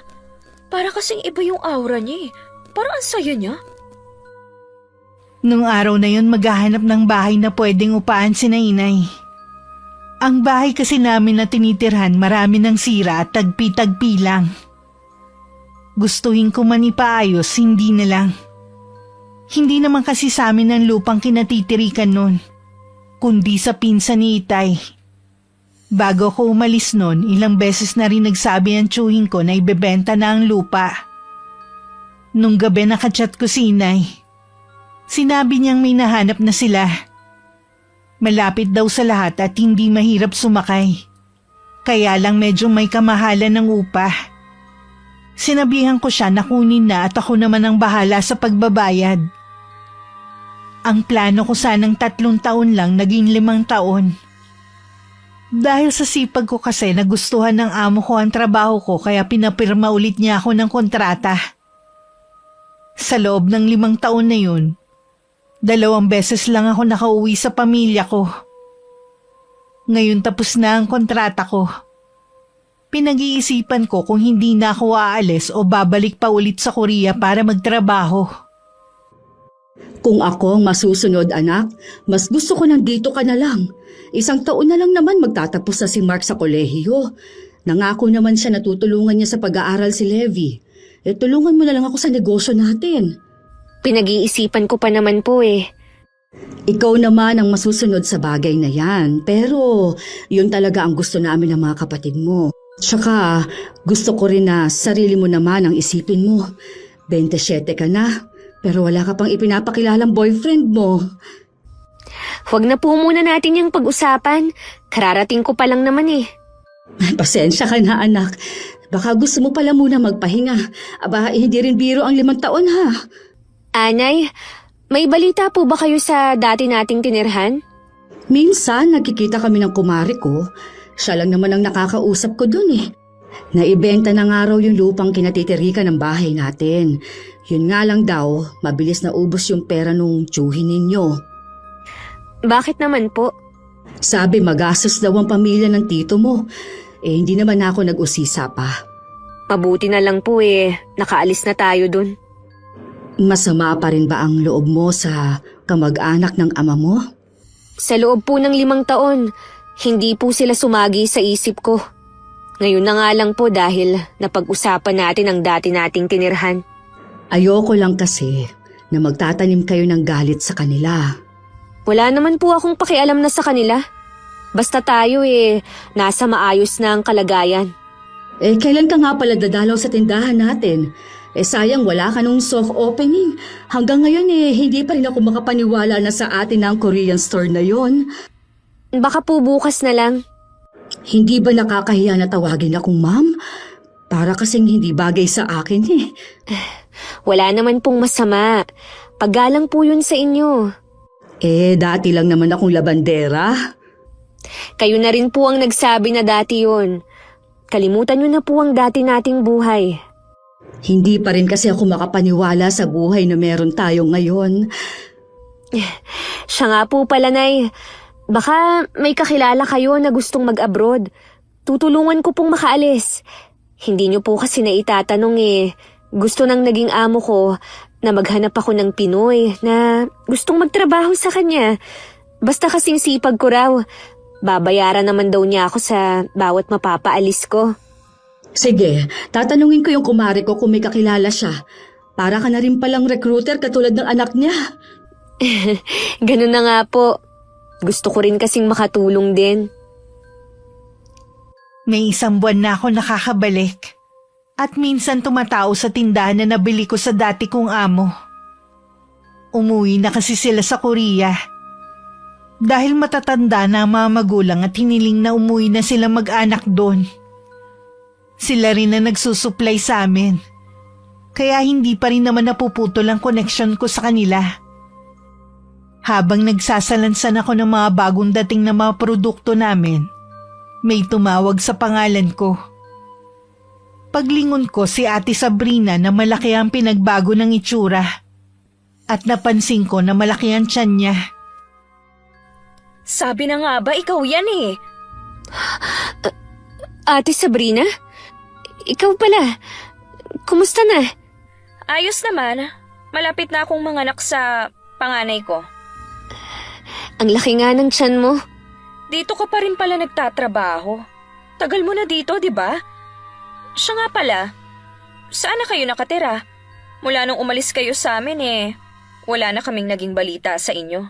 Para kasing iba yung aura niya Parang ang saya niya. Nung araw na yun, maghahanap ng bahay na pwedeng upaan si inay. Ang bahay kasi namin na tinitirhan marami ng sira at tagpi-tagpi lang. Gustuhin ko man ipaayos, hindi na lang. Hindi naman kasi sa amin ang lupang kinatitirikan nun, kundi sa pinsan ni Itay. Bago ko umalis nun, ilang beses na rin nagsabi ang tiyuhin ko na ibebenta na ang lupa. Nung gabi nakachat ko si inay. Sinabi niyang may nahanap na sila. Malapit daw sa lahat at hindi mahirap sumakay. Kaya lang medyo may kamahalan ng upa. Sinabihan ko siya na kunin na at ako naman ang bahala sa pagbabayad. Ang plano ko sanang 3 taon lang naging 5 taon. Dahil sa sipag ko kasi nagustuhan ng amo ko ang trabaho ko kaya pinapirma ulit niya ako ng kontrata. Sa loob ng 5 taon na yun, 2 beses lang ako nakauwi sa pamilya ko. Ngayon tapos na ang kontrata ko. Pinag-iisipan ko kung hindi na ako aalis o babalik pa ulit sa Korea para magtrabaho. Kung ako ang masusunod, anak, mas gusto ko nandito ka na lang. 1 taon na lang naman magtatapos na si Mark sa kolehiyo. Nangako naman siya na tutulungan niya sa pag-aaral si Levi. Tulungan mo na lang ako sa negosyo natin. Pinag-iisipan ko pa naman po Ikaw naman ang masusunod sa bagay na yan. Pero yun talaga ang gusto namin ng mga kapatid mo. Tsaka gusto ko rin na sarili mo naman ang isipin mo. 27 ka na, pero wala ka pang ipinapakilalang boyfriend mo. Huwag na po muna natin yung pag-usapan. Kararating ko pa lang naman eh. Pasensya ka na, anak. Baka gusto mo pala muna magpahinga. Aba, hindi rin biro ang 5 taon, ha? Anay, may balita po ba kayo sa dati nating tinirhan? Minsan, nagkikita kami ng kumari ko. Siya lang naman ang nakakausap ko dun eh. Naibenta na nga raw yung lupang kinatitirikan ng bahay natin. Yun nga lang daw, mabilis na ubos yung pera nung tiyuhin ninyo. Bakit naman po? Sabi magastos daw ang pamilya ng tito mo. Eh hindi naman ako nag-usisa pa. Mabuti na lang po eh, nakaalis na tayo dun. Masama pa rin ba ang loob mo sa kamag-anak ng ama mo? Sa loob po ng 5 taon, hindi po sila sumagi sa isip ko. Ngayon na nga lang po dahil napag-usapan natin ang dati nating tinirhan. Ayoko lang kasi na magtatanim kayo ng galit sa kanila. Wala naman po akong pakialam na sa kanila. Basta tayo eh, nasa maayos na ang kalagayan. Eh kailan ka nga pala dadalaw sa tindahan natin? Eh sayang wala ka nung soft opening. Hanggang ngayon eh, hindi pa rin ako makapaniwala na sa atin ang Korean store na yon. Baka po bukas na lang. Hindi ba nakakahiya na tawagin akong ma'am? Para kasing hindi bagay sa akin eh. Wala naman pong masama. Paggalang po yun sa inyo. Eh dati lang naman akong labandera. Kayo na rin po ang nagsabi na dati yun. Kalimutan nyo na po ang dati nating buhay. Hindi pa rin kasi ako makapaniwala sa buhay na meron tayo ngayon. Siya nga po pala, Nay. Baka may kakilala kayo na gustong mag-abroad. Tutulungan ko pong makaalis. Hindi nyo po kasi naitatanong eh. Gusto nang naging amo ko na maghanap ako ng Pinoy na gustong magtrabaho sa kanya. Basta kasing sipag ko raw. Babayaran naman daw niya ako sa bawat mapapaalis ko. Sige, tatanungin ko yung kumare ko kung may kakilala siya. Para ka na rin palang recruiter katulad ng anak niya. Ganun na nga po. Gusto ko rin kasing makatulong din. May 1 buwan na ako nakakabalik. At minsan tumatao sa tindahan na nabili ko sa dati kong amo. Umuwi na kasi sila sa Korea. Dahil matatanda na ang mga magulang at hiniling na umuwi na sila mag-anak doon. Sila rin na nagsusupply sa amin. Kaya hindi pa rin naman napuputol ang connection ko sa kanila. Habang nagsasalansan ako ng mga bagong dating na mga produkto namin, may tumawag sa pangalan ko. Paglingon ko si Ate Sabrina na malaki ang pinagbago ng itsura. At napansin ko na malaki ang tiyan niya. Sabi na nga ba, ikaw yan eh. Ate Sabrina? Ikaw pala. Kumusta na? Ayos naman. Malapit na akong manganak sa panganay ko. Ang laki nga ng tiyan mo. Dito ka pa rin pala nagtatrabaho. Tagal mo na dito, di ba? Siya nga pala, saan na kayo nakatira? Mula nung umalis kayo sa amin eh, wala na kaming naging balita sa inyo.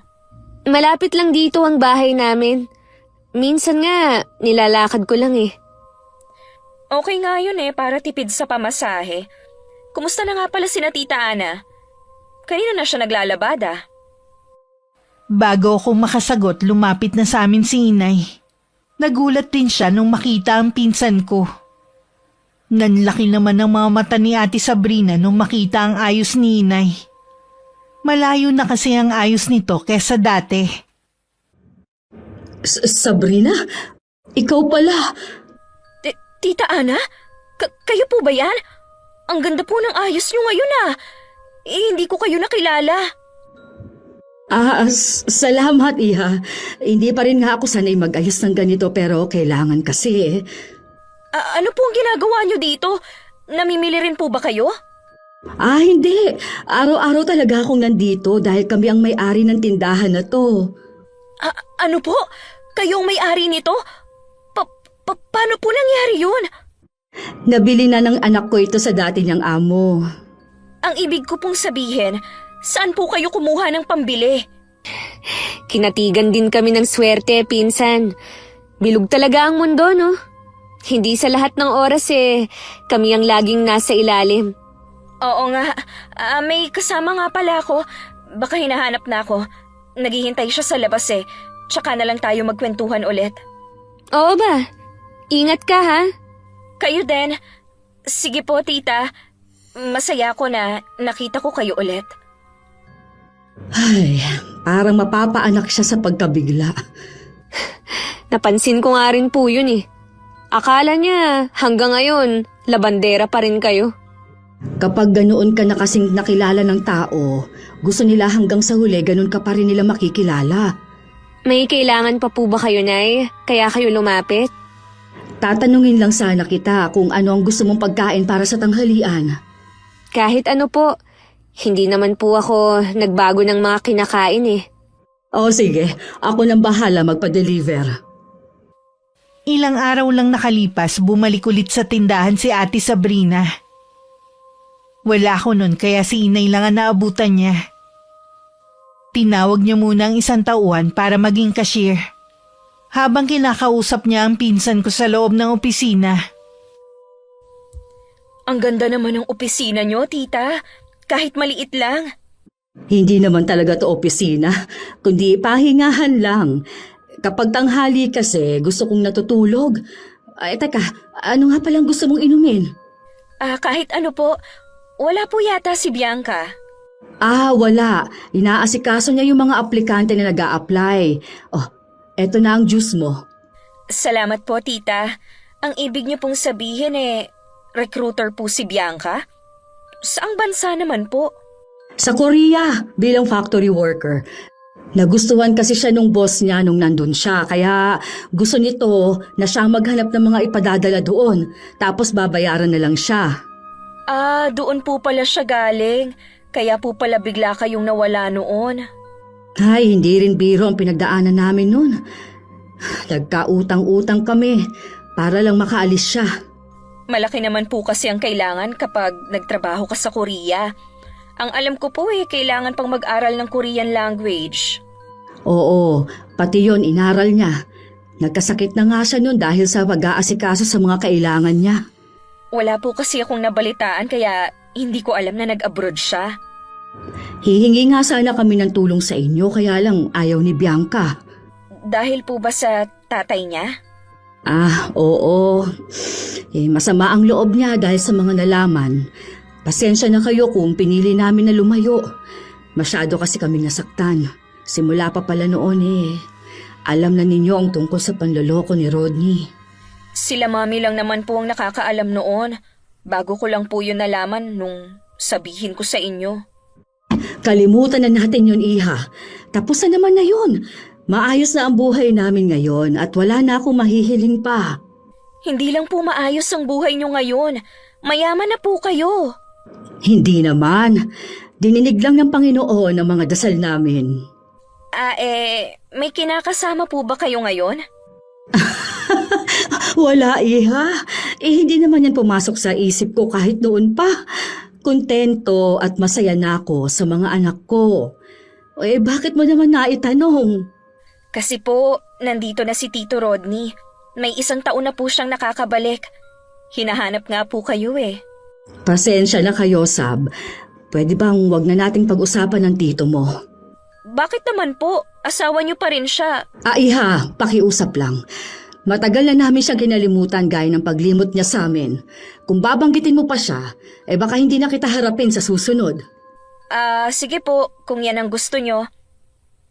Malapit lang dito ang bahay namin. Minsan nga, nilalakad ko lang eh. Okay nga yun eh, para tipid sa pamasahe. Kumusta na nga pala sina Tita Ana? Kanino na siya naglalabada? Bago ako makasagot, lumapit na sa amin si Inay. Nagulat din siya nung makita ang pinsan ko. Nanlaki naman ang mga mata ni Ate Sabrina nung makita ang ayos ni Inay. Malayo na kasi ang ayos nito kesa dati. Sabrina? Ikaw pala? Tita Ana? Kayo po ba yan? Ang ganda po ng ayos nyo ngayon ah. Hindi ko kayo nakilala. Salamat, Iha. Hindi pa rin nga ako sanay mag-ayos ng ganito pero kailangan kasi. Ano po ang ginagawa nyo dito? Namimili rin po ba kayo? Hindi. Araw-araw talaga akong nandito dahil kami ang may-ari ng tindahan na to. Ano po? Kayong may-ari nito? Paano po nangyari yun? Nabili na ng anak ko ito sa dati niyang amo. Ang ibig ko pong sabihin, saan po kayo kumuha ng pambili? Kinatigan din kami ng swerte, pinsan. Bilog talaga ang mundo, no? Hindi sa lahat ng oras kami ang laging nasa ilalim. Oo nga, may kasama nga pala ako. Baka hinahanap na ako. naghihintay siya sa labas eh. Tsaka na lang tayo magkwentuhan ulit. Oo ba? Ingat ka ha? Kayo din. Sige po, tita. Masaya ako na nakita ko kayo ulit. Ay, parang mapapaanak siya sa pagkabigla. Napansin ko nga rin po yun eh. Akala niya hanggang ngayon, labandera pa rin kayo. Kapag ganoon ka na kasing nakilala ng tao, gusto nila hanggang sa huli ganun ka pa rin nila makikilala. May kailangan pa po ba kayo, Nay? Kaya kayo lumapit? Tatanungin lang sana kita kung ano ang gusto mong pagkain para sa tanghalian. Kahit ano po. Hindi naman po ako nagbago ng mga kinakain eh. O sige, ako nang bahala magpa-deliver. Ilang araw lang nakalipas, bumalik ulit sa tindahan si Ate Sabrina. Wala ako nun kaya si Inay lang ang naabutan niya. Tinawag niya muna ang isang tauhan para maging cashier. Habang kinakausap niya ang pinsan ko sa loob ng opisina. Ang ganda naman ng opisina nyo, tita. Kahit maliit lang. Hindi naman talaga to opisina, kundi pahingahan lang. Kapag tanghali kasi, gusto kong natutulog. Ay, teka, ano nga palang gusto mong inumin? Kahit ano po, wala po yata si Bianca. Wala. Inaasikaso niya yung mga aplikante na nag-a-apply. Oh, eto na ang juice mo. Salamat po, tita. Ang ibig niyo pong sabihin recruiter po si Bianca? Saang bansa naman po? Sa Korea, bilang factory worker. Nagustuhan kasi siya nung boss niya nung nandun siya, kaya gusto nito na siyang maghanap ng mga ipadadala doon, tapos babayaran na lang siya. Doon po pala siya galing. Kaya po pala bigla kayong nawala noon. Ay, hindi rin biro ang pinagdaanan namin noon. Nagkautang-utang kami para lang makaalis siya. Malaki naman po kasi ang kailangan kapag nagtrabaho ka sa Korea. Ang alam ko po kailangan pang mag-aral ng Korean language. Oo, pati yon inaral niya. Nagkasakit na nga siya noon dahil sa pag-aasikaso sa mga kailangan niya. Wala po kasi akong nabalitaan kaya hindi ko alam na nag-abroad siya. Hihingi nga sana kami ng tulong sa inyo kaya lang ayaw ni Bianca. Dahil po ba sa tatay niya? Oo. Masama ang loob niya dahil sa mga nalaman. Pasensya na kayo kung pinili namin na lumayo. Masyado kasi kami nasaktan. Simula pa pala noon Alam na ninyo ang tungkol sa panloloko ni Rodney. Sila mami lang naman po ang nakakaalam noon. Bago ko lang po yun nalaman nung sabihin ko sa inyo. Kalimutan na natin yun, Iha. Tapos na naman na yun. Maayos na ang buhay namin ngayon at wala na akong mahihiling pa. Hindi lang po maayos ang buhay nyo ngayon. Mayaman na po kayo. Hindi naman. Dininig lang ng Panginoon ang mga dasal namin. May kinakasama po ba kayo ngayon? Wala, Iha. Hindi naman yan pumasok sa isip ko kahit noon pa. Kontento at masaya na ako sa mga anak ko. Bakit mo naman naitanong? Kasi po, nandito na si Tito Rodney. May 1 taon na po siyang nakakabalik. Hinahanap nga po kayo Pasensya na kayo, Sab. Pwede bang wag na nating pag-usapan ng tito mo? Bakit naman po? Asawa niyo pa rin siya. Iha, pakiusap lang. Matagal na namin siyang kinalimutan gaya ng paglimot niya sa amin. Kung babanggitin mo pa siya, baka hindi na kita harapin sa susunod. Sige po, kung yan ang gusto niyo.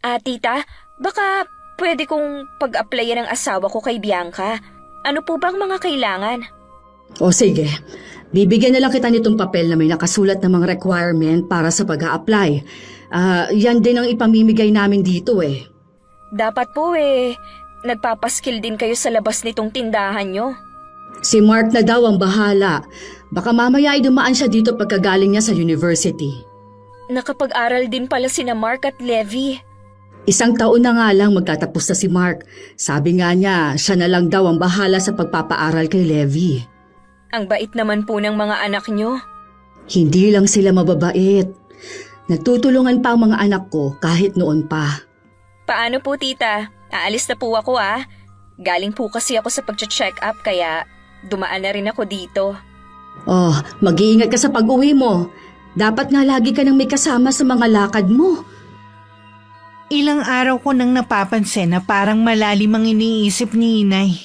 Tita, baka pwede kong pag-applyan ang asawa ko kay Bianca. Ano po bang mga kailangan? O sige, bibigyan na lang kita nitong papel na may nakasulat ng mga requirement para sa pag-a-apply. Yan din ang ipamimigay namin dito Dapat po nagpapaskil din kayo sa labas nitong tindahan nyo. Si Mark na daw ang bahala. Baka mamaya ay dumaan siya dito pagkagaling niya sa university. Nakapag-aral din pala sina Mark at Levi. 1 taon na nga lang magtatapos na si Mark. Sabi nga niya, siya na lang daw ang bahala sa pagpapaaral kay Levi. Ang bait naman po ng mga anak nyo. Hindi lang sila mababait. Nagtutulungan pa ang mga anak ko kahit noon pa. Paano po, tita? Aalis na po ako Galing po kasi ako sa pag-check up kaya dumaan na rin ako dito. Mag-iingat ka sa pag-uwi mo. Dapat nga lagi ka nang may kasama sa mga lakad mo. Ilang araw ko nang napapansin na parang malalim ang iniisip ni inay.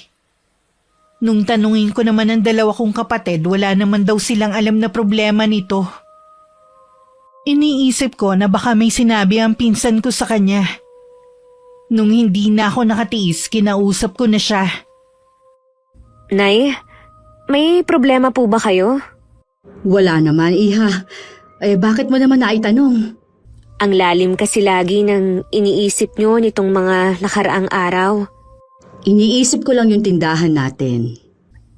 Nung tanungin ko naman ang dalawa kong kapatid, wala naman daw silang alam na problema nito. Iniisip ko na baka may sinabi ang pinsan ko sa kanya. Nung hindi na ako nakatiis, kinausap ko na siya. Nay, may problema po ba kayo? Wala naman, Iha. Bakit mo naman naitanong? Ang lalim kasi lagi ng iniisip nyo nitong mga nakaraang araw. Iniisip ko lang yung tindahan natin.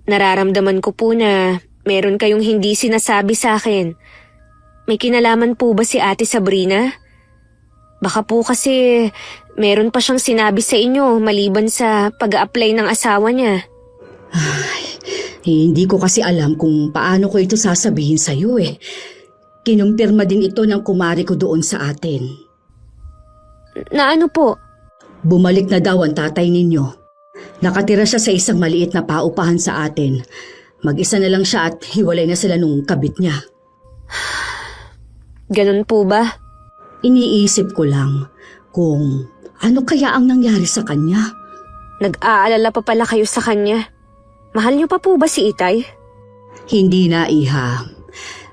Nararamdaman ko po na meron kayong hindi sinasabi sa akin. May kinalaman po ba si Ate Sabrina? Baka po kasi meron pa siyang sinabi sa inyo maliban sa pag-a-apply ng asawa niya. Hindi ko kasi alam kung paano ko ito sasabihin sa'yo eh. Kinumpirma din ito ng kumari ko doon sa atin. Na ano po? Bumalik na daw ang tatay ninyo. Nakatira siya sa isang maliit na paupahan sa atin. Mag-isa na lang siya at hiwalay na sila nung kabit niya. Ganun po ba? Iniisip ko lang kung ano kaya ang nangyari sa kanya. Nag-aalala pa pala kayo sa kanya. Mahal niyo pa po ba si Itay? Hindi na, Iha.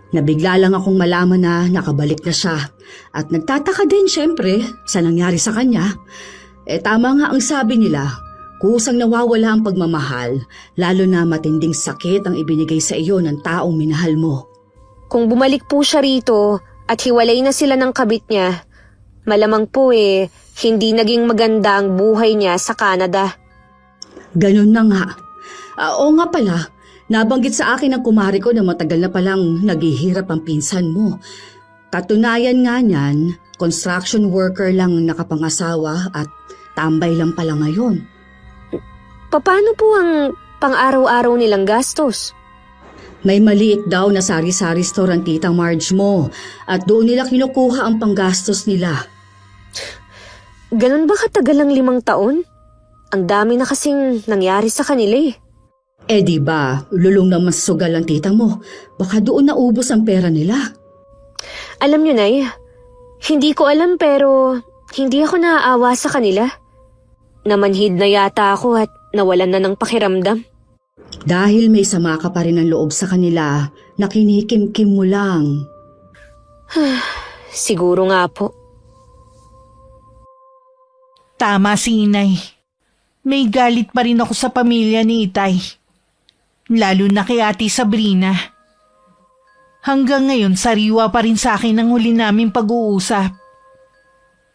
Nabigla lang akong malaman na nakabalik na siya. At nagtataka din syempre sa nangyari sa kanya. Tama nga ang sabi nila, kusang nawawala ang pagmamahal, lalo na matinding sakit ang ibinigay sa iyo ng taong minahal mo. Kung bumalik po siya rito at hiwalay na sila ng kabit niya, malamang po hindi naging maganda ang buhay niya sa Canada. Ganun na nga. Oo nga pala, nabanggit sa akin ng kumari ko na matagal na palang naghihirap ang pinsan mo. Katunayan nga niyan, construction worker lang nakapangasawa at tambay lang pala ngayon. Paano po ang pang-araw-araw nilang gastos? May maliit daw na sari-sari store ang titang Marge mo at doon nila kinukuha ang panggastos nila. Ganun ba katagal ang 5 taon? Ang dami na kasing nangyari sa kanila eh. Di ba, lulong na mas sugal ang tita mo. Baka doon naubos ang pera nila. Alam niyo, Nay, hindi ko alam pero hindi ako naaawa sa kanila. Namanhid na yata ako at nawalan na ng pakiramdam. Dahil may sama ka pa rin ng loob sa kanila, nakinikim-kim mo lang. Siguro nga po. Tama si inay. May galit pa rin ako sa pamilya ni Itay. Lalo na kay Ate Sabrina. Hanggang ngayon, sariwa pa rin sa akin ang huli naming pag-uusap.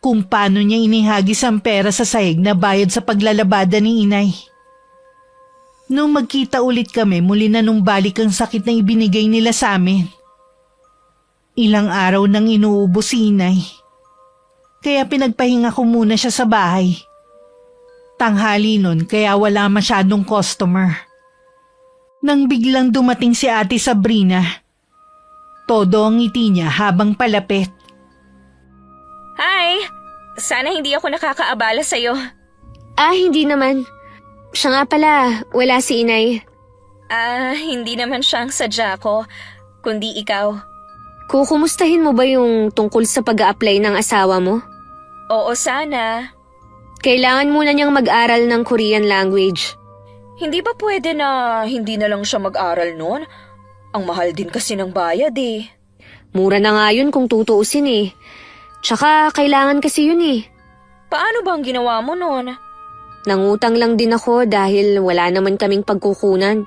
Kung paano niya inihagis ang pera sa sahig na bayad sa paglalabada ni inay. Nung magkita ulit kami, muli na nung balik ang sakit na ibinigay nila sa amin. Ilang araw nang inuubos si inay. Kaya pinagpahinga ko muna siya sa bahay. Tanghali nun kaya wala masyadong customer. Nang biglang dumating si Ate Sabrina, todo ang ngiti niya habang palapit. Hi! Sana hindi ako nakakaabala sa'yo. Hindi naman. Siya nga pala, wala si inay. Hindi naman siya ang sadya ko, kundi ikaw. Kukumustahin mo ba yung tungkol sa pag-a-apply ng asawa mo? Oo, sana. Kailangan muna niyang mag-aral ng Korean language. Hindi ba pwede na hindi na lang siya mag-aral noon? Ang mahal din kasi ng bayad eh. Mura na nga yun kung tutuusin eh. Tsaka kailangan kasi yun eh. Paano ba ang ginawa mo noon? Nangutang lang din ako dahil wala naman kaming pagkukunan.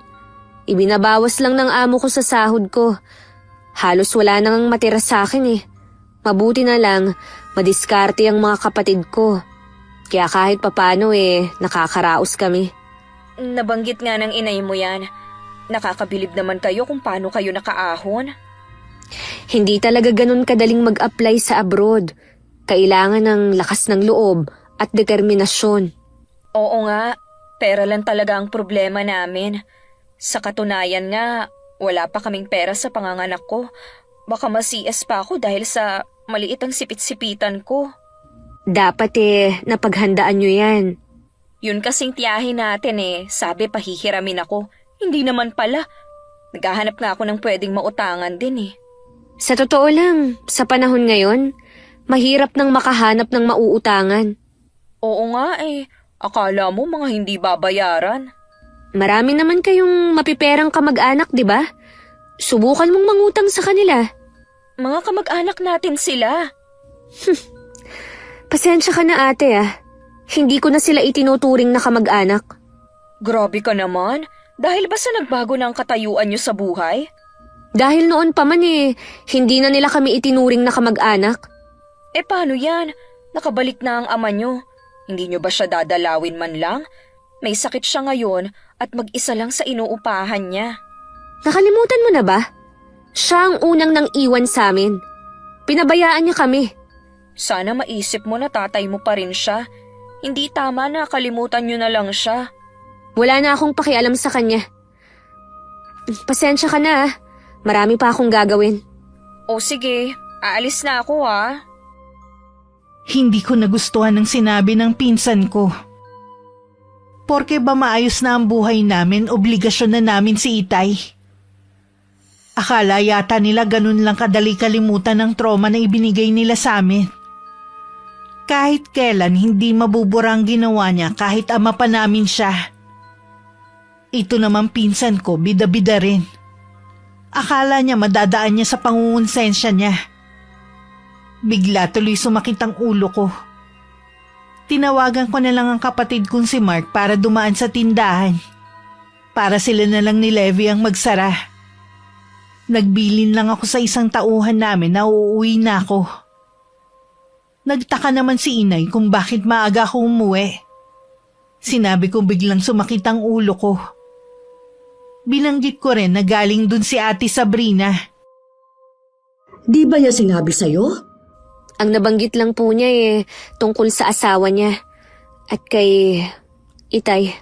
Ibinabawas lang ng amo ko sa sahod ko. Halos wala nang matira sa akin eh. Mabuti na lang, madiskarte ang mga kapatid ko. Kaya kahit papano nakakaraos kami. Nabanggit nga ng inay mo yan. Nakakabilib naman kayo kung paano kayo nakaahon. Hindi talaga ganun kadaling mag-apply sa abroad. Kailangan ng lakas ng loob at determinasyon. Oo nga, pera lang talaga ang problema namin. Sa katunayan nga, wala pa kaming pera sa panganganak ko. Baka ma-CS pa ako dahil sa maliit ang sipit-sipitan ko. Dapat napaghandaan nyo yan. Yun kasing tiyahin natin sabi pahihiramin ako. Hindi naman pala. Naghahanap nga ako ng pwedeng mautangan din eh. Sa totoo lang, sa panahon ngayon, Mahirap nang makahanap ng mauutangan. Oo nga eh. Akala mo mga hindi babayaran. Marami naman kayong mapiperang kamag-anak, di ba? Subukan mong mangutang sa kanila. Mga kamag-anak natin sila. Pasensya ka na ate ah. Hindi ko na sila itinuturing na kamag-anak. Grabe ka naman. Dahil ba sa nagbago na ang katayuan niyo sa buhay? Dahil noon pa man hindi na nila kami itinuring na kamag-anak. Eh paano yan? Nakabalik na ang ama niyo. Hindi niyo ba siya dadalawin man lang? May sakit siya ngayon at mag-isa lang sa inuupahan niya. Nakalimutan mo na ba? Siya ang unang nang iwan sa amin. Pinabayaan niya kami. Sana maisip mo na tatay mo pa rin siya. Hindi tama na kalimutan niyo na lang siya. Wala na akong pakialam sa kanya. Pasensya ka na ah. Marami pa akong gagawin. O sige, aalis na ako ha. Hindi ko nagustuhan ng sinabi ng pinsan ko. Porke ba maayos na ang buhay namin, obligasyon na namin si Itay? Akala yata nila ganun lang kadali kalimutan ng trauma na ibinigay nila sa amin. Kahit kailan hindi mabubura ang ginawa niya kahit ama pa namin siya. Ito naman pinsan ko, bida-bida rin. Akala niya madadaan niya sa pangungonsensya niya. Bigla tuloy sumakit ang ulo ko. Tinawagan ko na lang ang kapatid kong si Mark para dumaan sa tindahan. Para sila na lang ni Levi ang magsara. Nagbilin lang ako sa isang tauhan namin na uuwi na ako. Nagtaka naman si inay kung bakit maaga ako umuwi. Sinabi ko biglang sumakit ang ulo ko. Binanggit ko rin na galing dun si Ate Sabrina. Di ba niya sinabi sa'yo? Ang nabanggit lang po niya tungkol sa asawa niya. At kay Itay.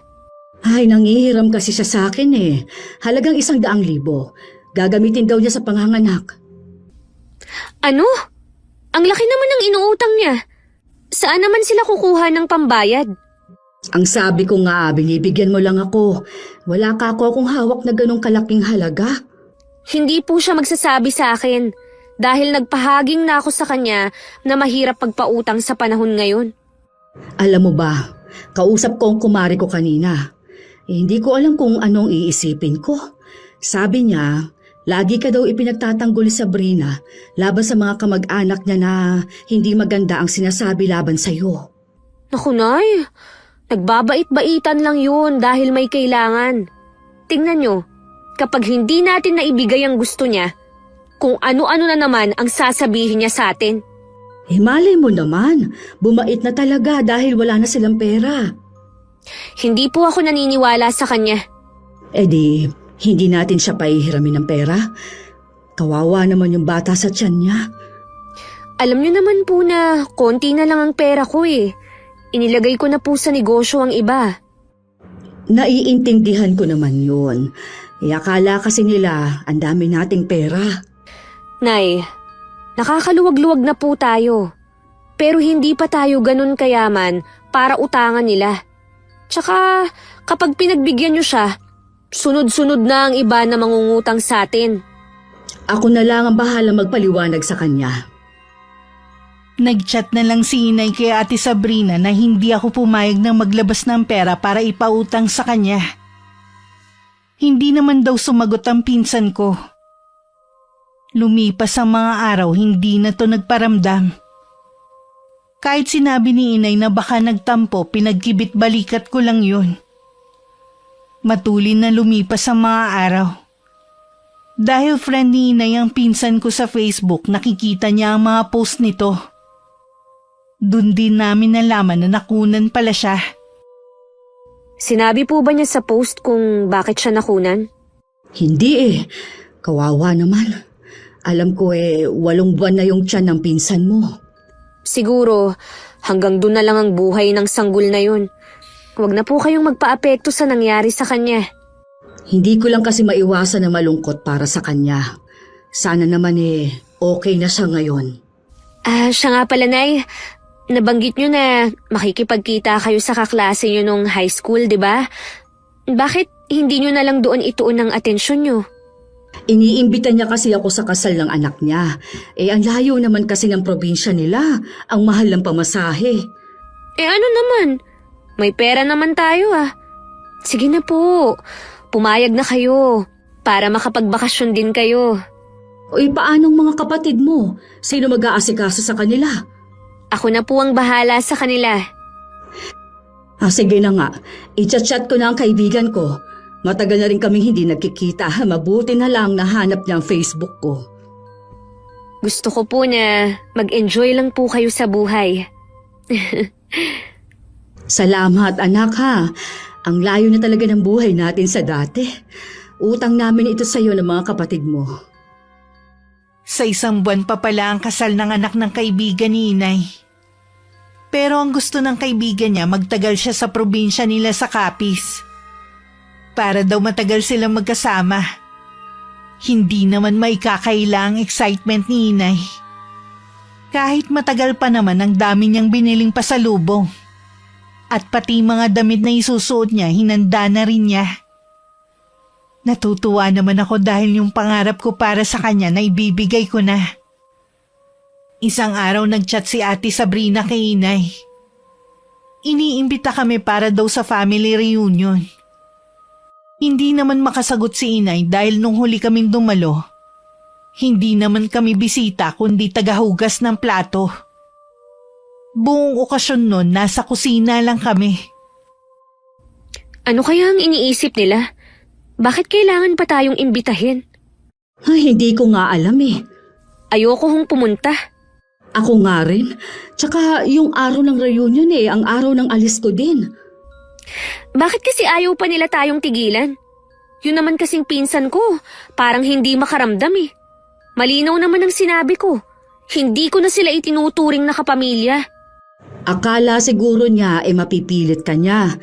Ay, nangihiram kasi siya sa akin eh. Halagang 100,000. Gagamitin daw niya sa panganganak. Ano? Ang laki naman ng inuutang niya. Saan naman sila kukuha ng pambayad? Ang sabi ko nga, binibigyan mo lang ako. Wala ka ako akong hawak na ganong kalaking halaga. Hindi po siya magsasabi sa akin dahil nagpahaging na ako sa kanya na mahirap pagpautang sa panahon ngayon. Alam mo ba, kausap ko ang kumari ko kanina. Hindi ko alam kung anong iisipin ko. Sabi niya, lagi ka daw ipinagtatanggol ni Sabrina laban sa mga kamag-anak niya na hindi maganda ang sinasabi laban sa'yo. Naku, Nay. Nagbabait-baitan lang yun dahil may kailangan. Tingnan nyo, kapag hindi natin naibigay ang gusto niya, kung ano-ano na naman ang sasabihin niya sa atin. Eh malay mo naman, bumait na talaga dahil wala na silang pera. Hindi po ako naniniwala sa kanya. Eh di, hindi natin siya paihiramin ng pera. Kawawa naman yung bata sa tiyan niya. Alam niyo naman po na konti na lang ang pera ko eh. Inilagay ko na po sa negosyo ang iba. Naiintindihan ko naman yun. Akala kasi nila ang dami nating pera. Nay, nakakaluwag-luwag na po tayo. Pero hindi pa tayo ganun kayaman para utangan nila. Tsaka kapag pinagbigyan nyo siya, sunod-sunod na ang iba na mangungutang sa atin. Ako na lang ang bahala magpaliwanag sa kanya. Nag-chat na lang si inay kay Ate Sabrina na hindi ako pumayag na maglabas ng pera para ipautang sa kanya. Hindi naman daw sumagot ang pinsan ko. Lumipas ang mga araw, hindi na to nagparamdam. Kahit sinabi ni inay na baka nagtampo, pinagkibit balikat ko lang yun. Matulin na lumipas ang mga araw. Dahil friend ni inay ang pinsan ko sa Facebook, nakikita niya ang mga post nito. Doon din namin nalaman na nakunan pala siya. Sinabi po ba niya sa post kung bakit siya nakunan? Hindi eh. Kawawa naman. Alam ko 8 buwan na yung tiyan ng pinsan mo. Siguro, hanggang doon na lang ang buhay ng sanggol na yun. Huwag na po kayong magpa-apekto sa nangyari sa kanya. Hindi ko lang kasi maiwasan na malungkot para sa kanya. Sana naman okay na siya ngayon. Siya nga pala, Nay. Nabanggit nyo na makikipagkita kayo sa kaklase nyo nung high school, di ba? Bakit hindi nyo na lang doon ituon ng atensyon nyo? Iniimbita niya kasi ako sa kasal ng anak niya. Ang layo naman kasi ng probinsya nila. Ang mahal ng pamasahe. Ano naman? May pera naman tayo ah. Sige na po, pumayag na kayo para makapagbakasyon din kayo. Paanong mga kapatid mo? Sino mag-aasikaso sa kanila? Ako na po ang bahala sa kanila. Sige na nga. I-chat ko na ang kaibigan ko. Matagal na rin kaming hindi nagkikita. Mabuti na lang nahanap niya ang Facebook ko. Gusto ko po na mag-enjoy lang po kayo sa buhay. Salamat anak ha. Ang layo na talaga ng buhay natin sa dati. Utang namin ito sa iyo ng mga kapatid mo. Sa 1 buwan pa pala ang kasal ng anak ng kaibigan ni Inay. Pero ang gusto ng kaibigan niya magtagal siya sa probinsya nila sa Capiz. Para daw matagal silang magkasama. Hindi naman maikakaila ang excitement ni Inay. Kahit matagal pa naman ang dami niyang biniling pasalubong. At pati mga damit na isusuot niya, hinanda na rin niya. Natutuwa naman ako dahil yung pangarap ko para sa kanya na ibibigay ko na. Isang araw nagchat si Ate Sabrina kay Inay. Iniimbita kami para daw sa family reunion. Hindi naman makasagot si Inay dahil nung huli kaming dumalo, hindi naman kami bisita kundi tagahugas ng plato. Buong okasyon nun, nasa kusina lang kami. Ano kaya ang iniisip nila? Bakit kailangan pa tayong imbitahin? Hindi ko nga alam eh. Ayoko hong pumunta. Ako nga rin. Tsaka yung araw ng reunion ang araw ng alis ko din. Bakit kasi ayaw pa nila tayong tigilan? Yun naman kasing pinsan ko, parang hindi makaramdam eh. Malinaw naman ang sinabi ko. Hindi ko na sila itinuturing na kapamilya. Akala siguro niya mapipilit ka niya.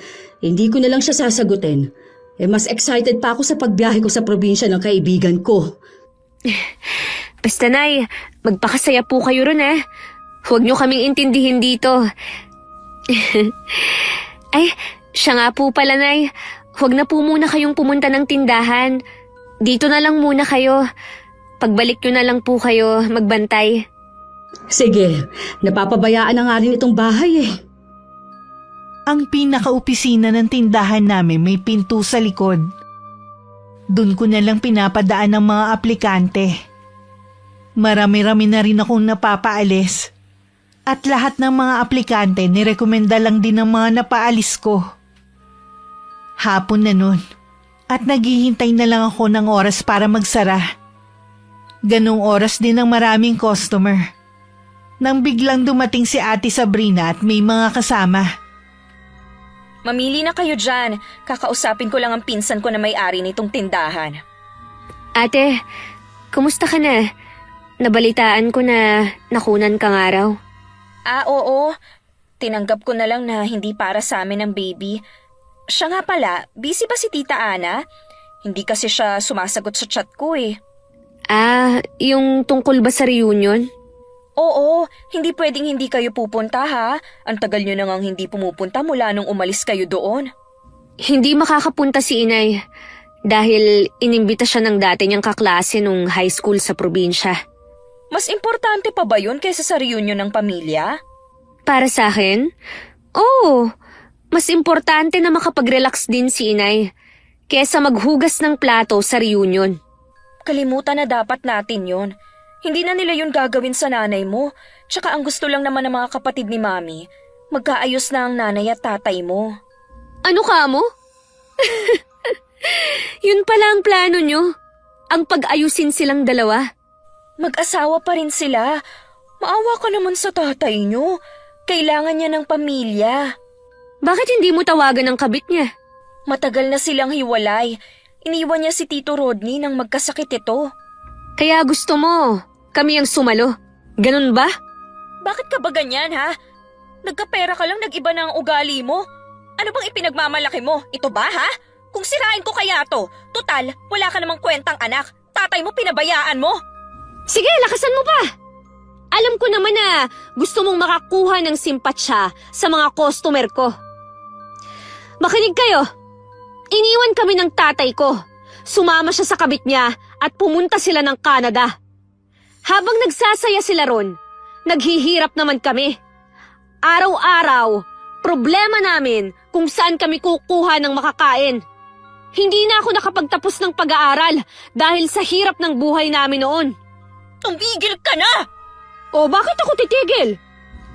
Hindi ko na lang siya sasagutin. Mas excited pa ako sa pagbiyahe ko sa probinsya ng kaibigan ko. Basta Nay, magpakasaya po kayo ron eh. Huwag niyo kaming intindihin dito. Ay, siya nga po pala Nay. Huwag na po muna kayong pumunta ng tindahan. Dito na lang muna kayo. Pagbalik nyo na lang po kayo magbantay. Sige, napapabayaan na nga rin itong bahay eh. Ang pinaka-opisina ng tindahan namin may pinto sa likod. Doon ko na lang pinapadaan ng mga aplikante. Marami-rami na rin akong napapaalis. At lahat ng mga aplikante nirekomenda lang din ng mga napaalis ko. Hapon na nun. At naghihintay na lang ako ng oras para magsara. Ganong oras din ang maraming customer. Nang biglang dumating si Ate Sabrina at may mga kasama. Mamili na kayo dyan. Kakausapin ko lang ang pinsan ko na may-ari nitong tindahan. Ate, kumusta ka na? Nabalitaan ko na nakunan kang araw. Oo. Tinanggap ko na lang na hindi para sa amin ang baby. Siya nga pala, busy ba si Tita Ana? Hindi kasi siya sumasagot sa chat ko eh. Yung tungkol ba sa reunion? Oo, hindi pwedeng hindi kayo pupunta ha. Ang tagal nyo nang hindi pumupunta mula nung umalis kayo doon. Hindi makakapunta si Inay dahil inimbita siya ng dati niyang kaklase nung high school sa probinsya. Mas importante pa ba yun kaysa sa reunion ng pamilya? Para sa akin? Oo, mas importante na makapag-relax din si Inay kesa maghugas ng plato sa reunion. Kalimutan na dapat natin yun. Hindi na nila yun gagawin sa nanay mo. Tsaka ang gusto lang naman ng mga kapatid ni Mami, magkaayos na ang nanay at tatay mo. Ano ka mo? Yun pala ang plano nyo. Ang pag-ayusin silang dalawa. Mag-asawa pa rin sila. Maawa ka naman sa tatay nyo. Kailangan niya ng pamilya. Bakit hindi mo tawagan ang kabit niya? Matagal na silang hiwalay. Iniwan niya si Tito Rodney nang magkasakit ito. Kaya gusto mo, kami ang sumalo. Ganun ba? Bakit ka ba ganyan ha? Nagkapera ka lang, nag-iba na ang ugali mo. Ano bang ipinagmamalaki mo? Ito ba ha? Kung sirain ko kaya to, total, wala ka namang kwentang anak. Tatay mo pinabayaan mo. Sige, lakasan mo pa! Alam ko naman na gusto mong makakuha ng simpatsya sa mga customer ko. Makinig kayo! Iniwan kami ng tatay ko. Sumama siya sa kabit niya at pumunta sila ng Canada. Habang nagsasaya sila ron, naghihirap naman kami. Araw-araw, problema namin kung saan kami kukuha ng makakain. Hindi na ako nakapagtapos ng pag-aaral dahil sa hirap ng buhay namin noon. Tumigil ka na! O bakit ako titigil?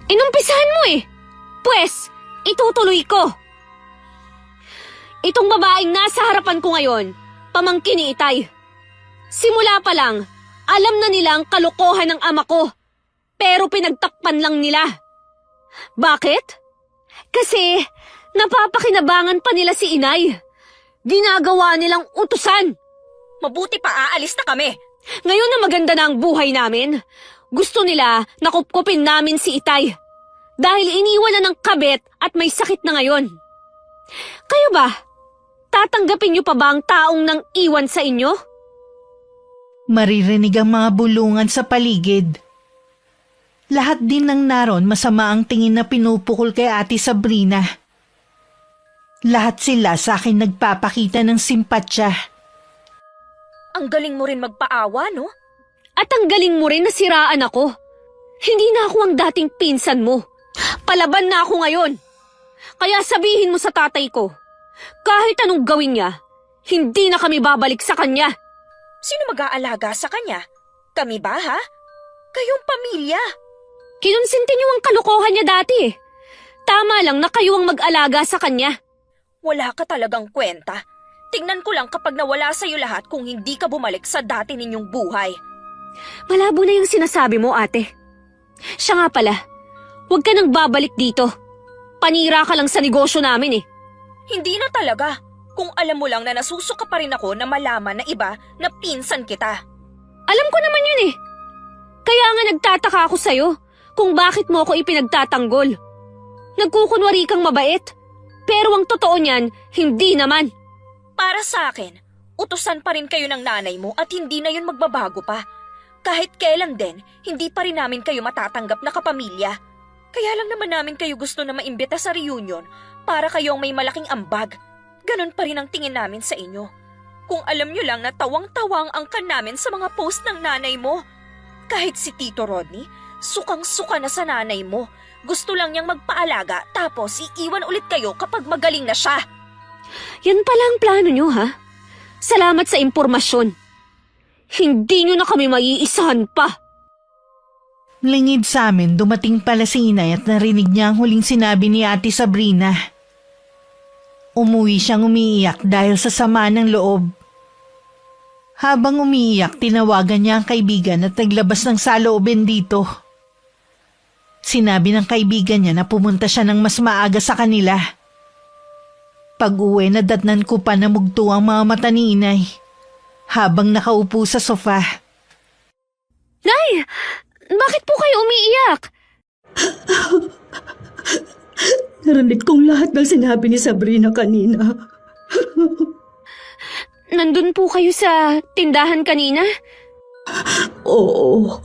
Inumpisahan mo eh. Pwes, itutuloy ko. Itong babaeng nasa harapan ko ngayon, pamangkin ni Itay. Simula pa lang, alam na nila ang kalokohan ng ama ko. Pero pinagtakpan lang nila. Bakit? Kasi napapakinabangan pa nila si Inay. Ginagawa nilang utusan. Mabuti pa aalis na kami. Ngayon na maganda na ang buhay namin, gusto nila nakupkupin namin si Itay. Dahil iniwan na ng kabit at may sakit na ngayon. Kayo ba? Tatanggapin niyo pa ba ang taong nang iwan sa inyo? Maririnig ang mga bulungan sa paligid. Lahat din ng naron masama ang tingin na pinupukol kay Ate Sabrina. Lahat sila sa akin nagpapakita ng simpatsya. Ang galing mo rin magpaawa, no? At ang galing mo rin na siraan ako. Hindi na ako ang dating pinsan mo. Palaban na ako ngayon. Kaya sabihin mo sa tatay ko, kahit anong gawin niya, hindi na kami babalik sa kanya. Sino mag-aalaga sa kanya? Kami ba, ha? Kayong pamilya. Kinonsinti niyo ang kalokohan niya dati. Tama lang na kayo ang mag-alaga sa kanya. Wala ka talagang kwenta. Tingnan ko lang kapag nawala sa'yo lahat kung hindi ka bumalik sa dati ninyong buhay. Malabo na yung sinasabi mo, ate. Siya nga pala, huwag ka nang babalik dito. Panira ka lang sa negosyo namin eh. Hindi na talaga. Kung alam mo lang na nasusuka pa rin ako na malaman na iba na pinsan kita. Alam ko naman yun eh. Kaya nga nagtataka ako sa'yo kung bakit mo ako ipinagtatanggol. Nagkukunwari kang mabait. Pero ang totoo niyan, hindi naman. Para sa akin, utusan pa rin kayo ng nanay mo at hindi na yun magbabago pa. Kahit kailan din, hindi pa rin namin kayo matatanggap na kapamilya. Kaya lang naman namin kayo gusto na maimbita sa reunion para kayong may malaking ambag. Ganon pa rin ang tingin namin sa inyo. Kung alam nyo lang na tawang-tawang ang angkan namin sa mga post ng nanay mo. Kahit si Tito Rodney, sukang-suka na sa nanay mo. Gusto lang niyang magpaalaga tapos iiwan ulit kayo kapag magaling na siya. Yan pala ang plano nyo, ha? Salamat sa impormasyon. Hindi nyo na kami maiisahan pa. Lingid sa amin, dumating pala si Inay at narinig niya ang huling sinabi ni Ate Sabrina. Umuwi siyang umiiyak dahil sa sama ng loob. Habang umiiyak, tinawagan niya ang kaibigan at naglabas ng saloobin dito. Sinabi ng kaibigan niya na pumunta siya ng mas maaga sa kanila. Pag-uwi, nadatnan ko pa na mugto ang mga mata ni Inay habang nakaupo sa sofa. Nay! Bakit po kayo umiiyak? Narinig kong lahat ng sinabi ni Sabrina kanina. Nandun po kayo sa tindahan kanina? Oo,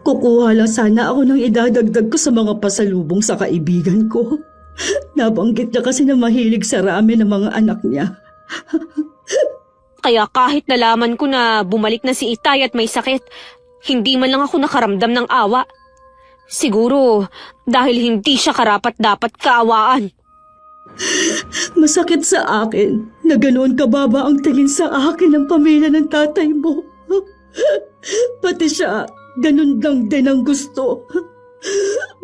kukuha lang sana ako ng idadagdag ko sa mga pasalubong sa kaibigan ko. Nabanggit niya kasi na mahilig sa ramen ng mga anak niya. Kaya kahit nalaman ko na bumalik na si Itay at may sakit, hindi man lang ako nakaramdam ng awa. Siguro dahil hindi siya karapat-dapat kaawaan. Masakit sa akin na ganoon kababa ang tingin sa akin ng pamilya ng tatay mo. Pati siya, ganun lang din ang gusto.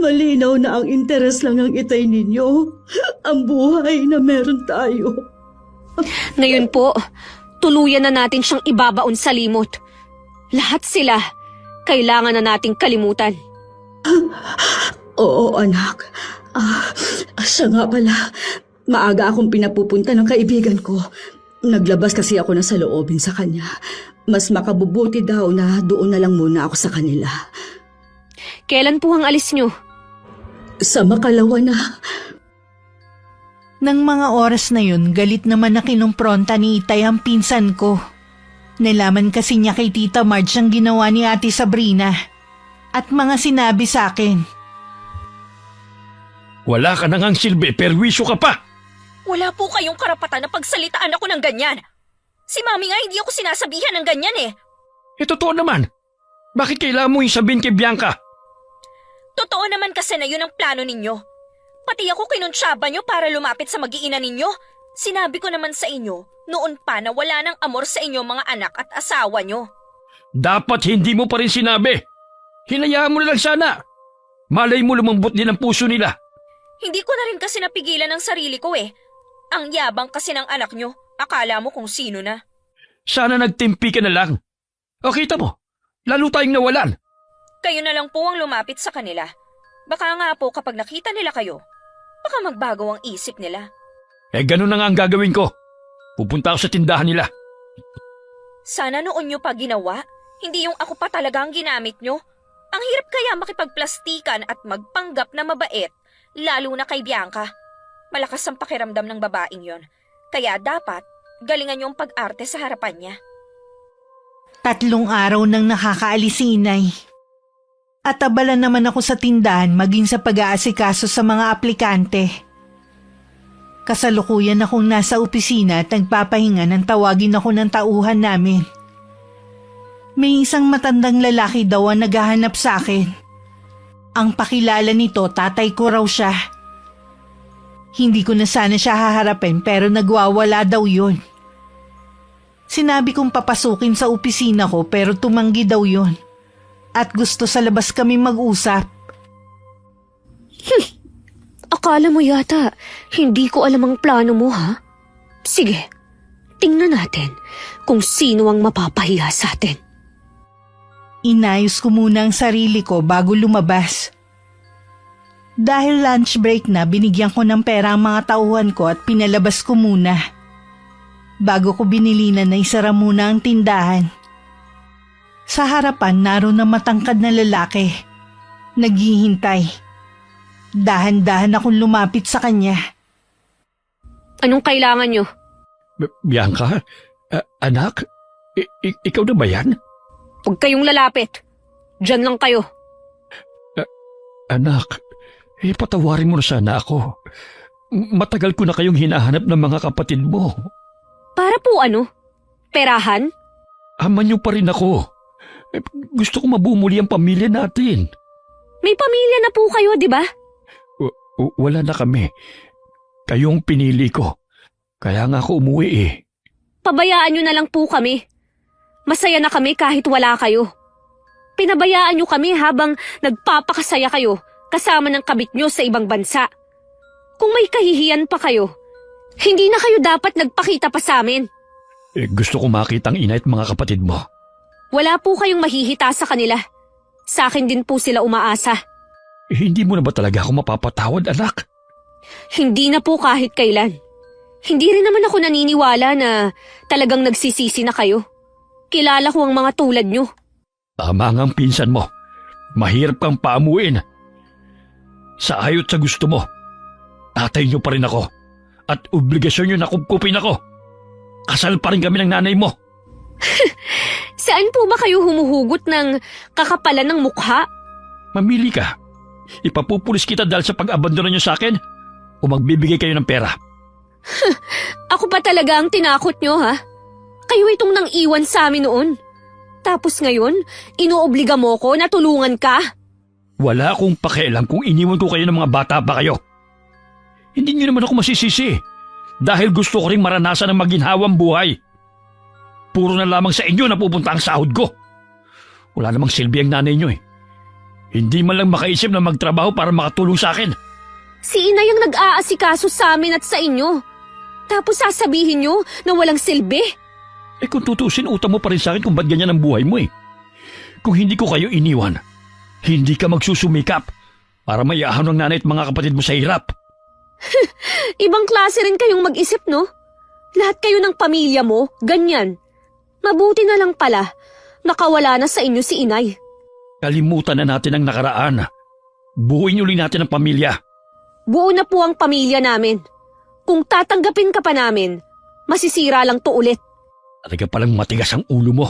Malinaw na ang interes lang ng Itay ninyo, ang buhay na meron tayo. Ngayon po, tuluyan na natin siyang ibabaon sa limot. Lahat sila, kailangan na nating kalimutan. Oo, anak. Siya nga pala. Maaga akong pinapupunta ng kaibigan ko. Naglabas kasi ako ng saloobin sa kanya. Mas makabubuti daw na doon na lang muna ako sa kanila. Kailan po ang alis nyo? Sa makalawa na. Nang mga oras na yun, galit naman na kinumpronta ni Itay ang pinsan ko. Nalaman kasi niya kay Tita Marge ang ginawa ni Ate Sabrina. At mga sinabi sa akin. Wala ka nang silbi, perwisyo ka pa! Wala po kayong karapatan na pagsalitaan ako ng ganyan. Si Mami nga hindi ako sinasabihan ng ganyan eh. Totoo naman. Bakit kailangan mo sabihin kay Bianca? Totoo naman kasi na yun ang plano ninyo. Pati ako kinuntsaba nyo para lumapit sa mag-iina ninyo. Sinabi ko naman sa inyo, noon pa na wala nang amor sa inyo mga anak at asawa nyo. Dapat hindi mo pa rin sinabi. Hinayaan mo na lang sana. Malay mo lumambot din ang puso nila. Hindi ko na rin kasi napigilan ang sarili ko eh. Ang yabang kasi ng anak nyo, akala mo kung sino na. Sana nagtimpi ka na lang. O kita mo, lalo tayong nawalan. Kayo na lang po ang lumapit sa kanila. Baka nga po kapag nakita nila kayo, baka magbago ang isip nila. Ganun na nga ang gagawin ko. Pupunta ako sa tindahan nila. Sana noon nyo pa ginawa, hindi yung ako pa talaga ang ginamit nyo. Ang hirap kaya makipagplastikan at magpanggap na mabait, lalo na kay Bianca. Malakas ang pakiramdam ng babaeng yon. Kaya dapat, galingan yung pag-arte sa harapan niya. 3 araw nang nakakaalis si inay. At abala naman ako sa tindahan maging sa pag-aasikaso sa mga aplikante. Kasalukuyan akong nasa opisina at nagpapahinga nang tawagin ako ng tauhan namin. May isang matandang lalaki daw ang naghahanap sa akin. Ang pakilala nito, tatay ko raw siya. Hindi ko na sana siya haharapin pero nagwawala daw yun. Sinabi kong papasukin sa opisina ko pero tumanggi daw yun. At gusto sa labas kami mag-usap. Akala mo yata, hindi ko alam ang plano mo, ha? Sige, tingnan natin kung sino ang mapapahiya sa atin. Inayos ko muna ang sarili ko bago lumabas. Dahil lunch break na, binigyan ko ng pera ang mga tauhan ko at pinalabas ko muna. Bago ko binilinan na isara muna ang tindahan. Sa harapan naroon na matangkad na lalaki. Naghihintay. Dahan-dahan akong lumapit sa kanya. Anong kailangan nyo? Bianca? Anak? Ikaw na ba yan? Huwag kayong lalapit. Diyan lang kayo. Anak, patawarin mo na sana ako. Matagal ko na kayong hinahanap ng mga kapatid mo. Para po ano? Perahan? Ama niyo pa rin ako. Gusto ko mabumuli ang pamilya natin. May pamilya na po kayo, di ba? Wala na kami. Kayong pinili ko. Kaya nga ako umuwi eh. Pabayaan nyo na lang po kami. Masaya na kami kahit wala kayo. Pinabayaan nyo kami habang nagpapakasaya kayo kasama ng kabit nyo sa ibang bansa. Kung may kahihiyan pa kayo, hindi na kayo dapat nagpakita pa sa amin. Gusto ko makita ang ina at mga kapatid mo. Wala po kayong mahihita sa kanila. Sa akin din po sila umaasa. Hindi mo na ba talaga ako mapapatawad, anak? Hindi na po kahit kailan. Hindi rin naman ako naniniwala na talagang nagsisisi na kayo. Kilala ko ang mga tulad nyo. Tama nga ang pinsan mo. Mahirap kang paamuin. Sa ayot sa gusto mo, tatay niyo pa rin ako. At obligasyon niyo na kupkupin ako. Kasal pa rin kami ng nanay mo. Saan po ba kayo humuhugot ng kakapalan ng mukha? Mamili ka. Ipapupulis kita dahil sa pag-abandona niyo sa akin o magbibigay kayo ng pera. Ako pa talaga ang tinakot nyo, ha? Kayo itong nang iwan sa amin noon. Tapos ngayon, inuobliga mo ko na tulungan ka? Wala akong pakialam kung iniwan ko kayo ng mga bata pa kayo. Hindi niyo naman ako masisisi dahil gusto ko rin maranasan ang maginhawang buhay. Puro na lamang sa inyo na pupunta ang sahod ko. Wala namang silbi ang nanay niyo eh. Hindi man lang makaisip na magtrabaho para makatulong sa akin. Si inay ang nag-aasikaso sa amin at sa inyo. Tapos sasabihin nyo na walang silbi? Kung tutusin, utang mo pa rin sa akin kung ba't ganyan ang buhay mo eh. Kung hindi ko kayo iniwan, hindi ka magsusumikap para maiahon ng nanay at mga kapatid mo sa hirap. Ibang klase rin kayong mag-isip, no? Lahat kayo ng pamilya mo, ganyan. Mabuti na lang pala, nakawala na sa inyo si inay. Kalimutan na natin ang nakaraan. Buuin uli natin ang pamilya. Buo na po ang pamilya namin. Kung tatanggapin ka pa namin, masisira lang to ulit. Talaga palang matigas ang ulo mo.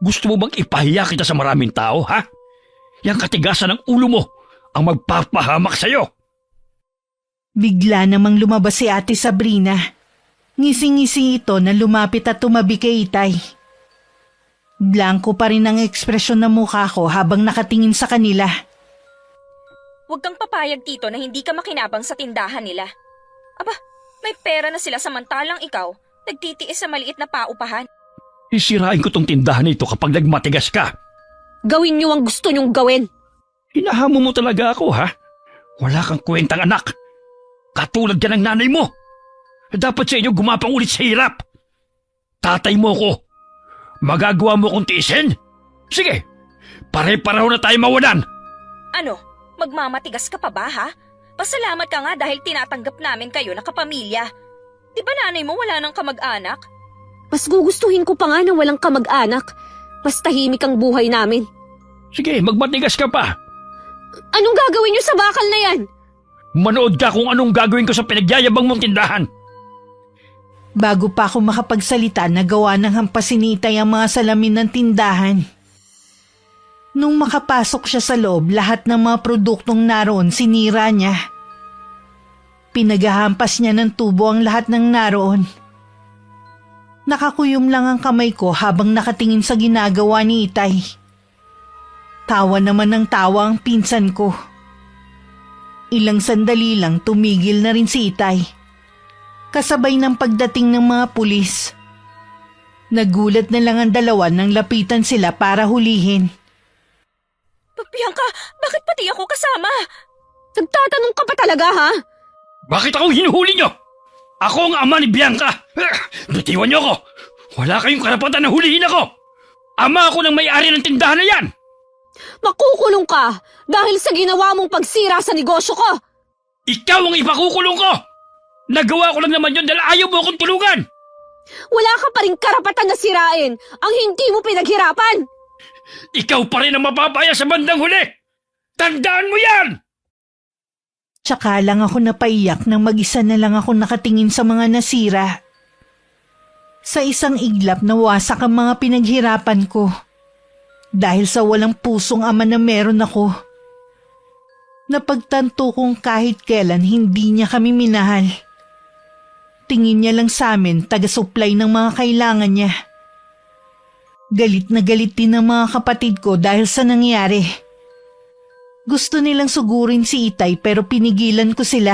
Gusto mo bang ipahiya kita sa maraming tao, ha? Yang katigasan ng ulo mo ang magpapahamak sa'yo. Bigla namang lumabas si Ate Sabrina. Ngising-ngising ito na lumapit at tumabi kay Itay. Blanco pa rin ang ekspresyon ng mukha ko habang nakatingin sa kanila. Huwag kang papayag, Tito, na hindi ka makinabang sa tindahan nila. Aba, may pera na sila samantalang ikaw, nagtitiis sa maliit na paupahan. Isirain ko tong tindahan na ito kapag nagmatigas ka. Gawin niyo ang gusto niyong gawin. Hinahamo mo talaga ako, ha? Wala kang kwentang anak. Katulad ka ng nanay mo. Dapat sa inyo gumapang ulit sa hirap. Tatay mo ko. Magagawa mo kong tiisin? Sige, pare-pareho na tayo mawalan. Ano, magmamatigas ka pa ba, ha? Pasalamat ka nga dahil tinatanggap namin kayo na kapamilya. Di ba nanay mo wala nang kamag-anak? Mas gugustuhin ko pa nga na walang kamag-anak. Mas tahimik ang buhay namin. Sige, magmatigas ka pa. Anong gagawin niyo sa bakal na yan? Manood ka kung anong gagawin ko sa pinagyayabang mong tindahan. Bago pa ako makapagsalita, nagawa ng hampasin ni Itay ang mga salamin ng tindahan. Nung makapasok siya sa loob, lahat ng mga produktong naroon sinira niya. Pinagahampas niya ng tubo ang lahat ng naroon. Nakakuyom lang ang kamay ko habang nakatingin sa ginagawa ni Itay. Tawa naman ng tawa ang pinsan ko. Ilang sandali lang tumigil na rin si Itay. Kasabay ng pagdating ng mga pulis. Nagulat na lang ang dalawa nang lapitan sila para hulihin. Bianca, bakit pati ako kasama? Nagtatanong ka pa talaga, ha? Bakit ako hinuhuli nyo? Ako ang ama ni Bianca. Bitiwan nyo ako. Wala kayong karapatan na hulihin ako. Ama ako ng may-ari ng tindahan na yan. Makukulong ka dahil sa ginawa mong pagsira sa negosyo ko. Ikaw ang ipakukulong ko. Nagawa ko lang naman yun dahil ayaw mo akong tulungan. Wala ka pa rin karapatan na sirain ang hindi mo pinaghirapan. Ikaw pa rin ang mapapaya sa bandang huli. Tandaan mo yan! Tsaka lang ako napaiyak nang mag-isa na lang ako nakatingin sa mga nasira. Sa isang iglap nawasak ang mga pinaghirapan ko. Dahil sa walang pusong ama na meron ako. Napagtanto kong kahit kailan hindi niya kami minahal. Tingin niya lang sa amin taga-supply ng mga kailangan niya. Galit na galit din ang mga kapatid ko dahil sa nangyari. Gusto nilang sugurin si Itay pero pinigilan ko sila.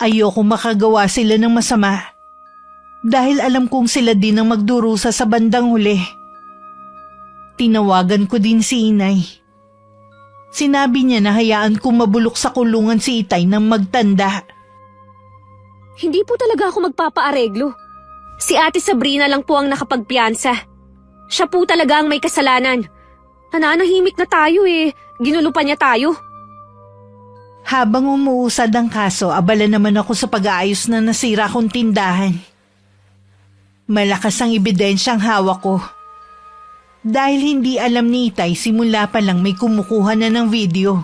Ayoko makagawa sila ng masama. Dahil alam kong sila din ang magdurusa sa bandang huli. Tinawagan ko din si Inay. Sinabi niya na hayaan kong mabulok sa kulungan si Itay nang magtanda. Hindi po talaga ako magpapaareglo. Si Ate Sabrina lang po ang nakapagpiyansa. Siya po talaga ang may kasalanan. Nananahimik na tayo eh. Ginulo pa niya tayo. Habang umuusad ang kaso, abala naman ako sa pag-aayos na nasira kong tindahan. Malakas ang ebidensyang hawak ko. Dahil hindi alam ni Itay, simula pa lang may kumukuha na ng video.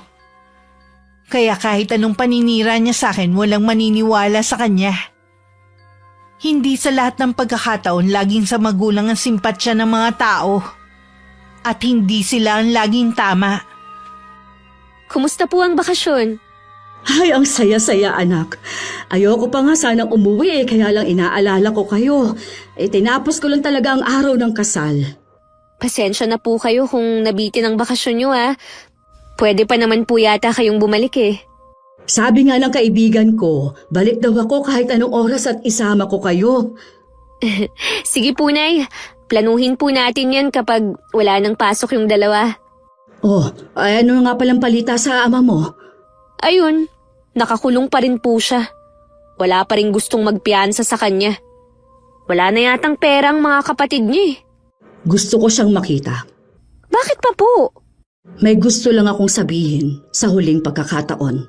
Kaya kahit anong paninira niya sa akin, walang maniniwala sa kanya. Hindi sa lahat ng pagkakataon laging sa magulang ang simpatsya ng mga tao. At hindi sila ang laging tama. Kumusta po ang bakasyon? Ay, ang saya-saya anak. Ayoko pa nga sanang umuwi kaya lang inaalala ko kayo. Tinapos ko lang talaga ang araw ng kasal. Pasensya na po kayo kung nabitin ang bakasyon niyo ha. Pwede pa naman po yata kayong bumalik eh. Sabi nga ng kaibigan ko, balik daw ako kahit anong oras at isama ko kayo. Sige po, Nay. Planuhin po natin yan kapag wala nang pasok yung dalawa. Oh, ay ano nga palang palita sa ama mo? Ayun, nakakulong pa rin po siya. Wala pa rin gustong magpiyansa sa kanya. Wala na yatang perang mga kapatid niya eh. Gusto ko siyang makita. Bakit pa po? May gusto lang akong sabihin sa huling pagkakataon.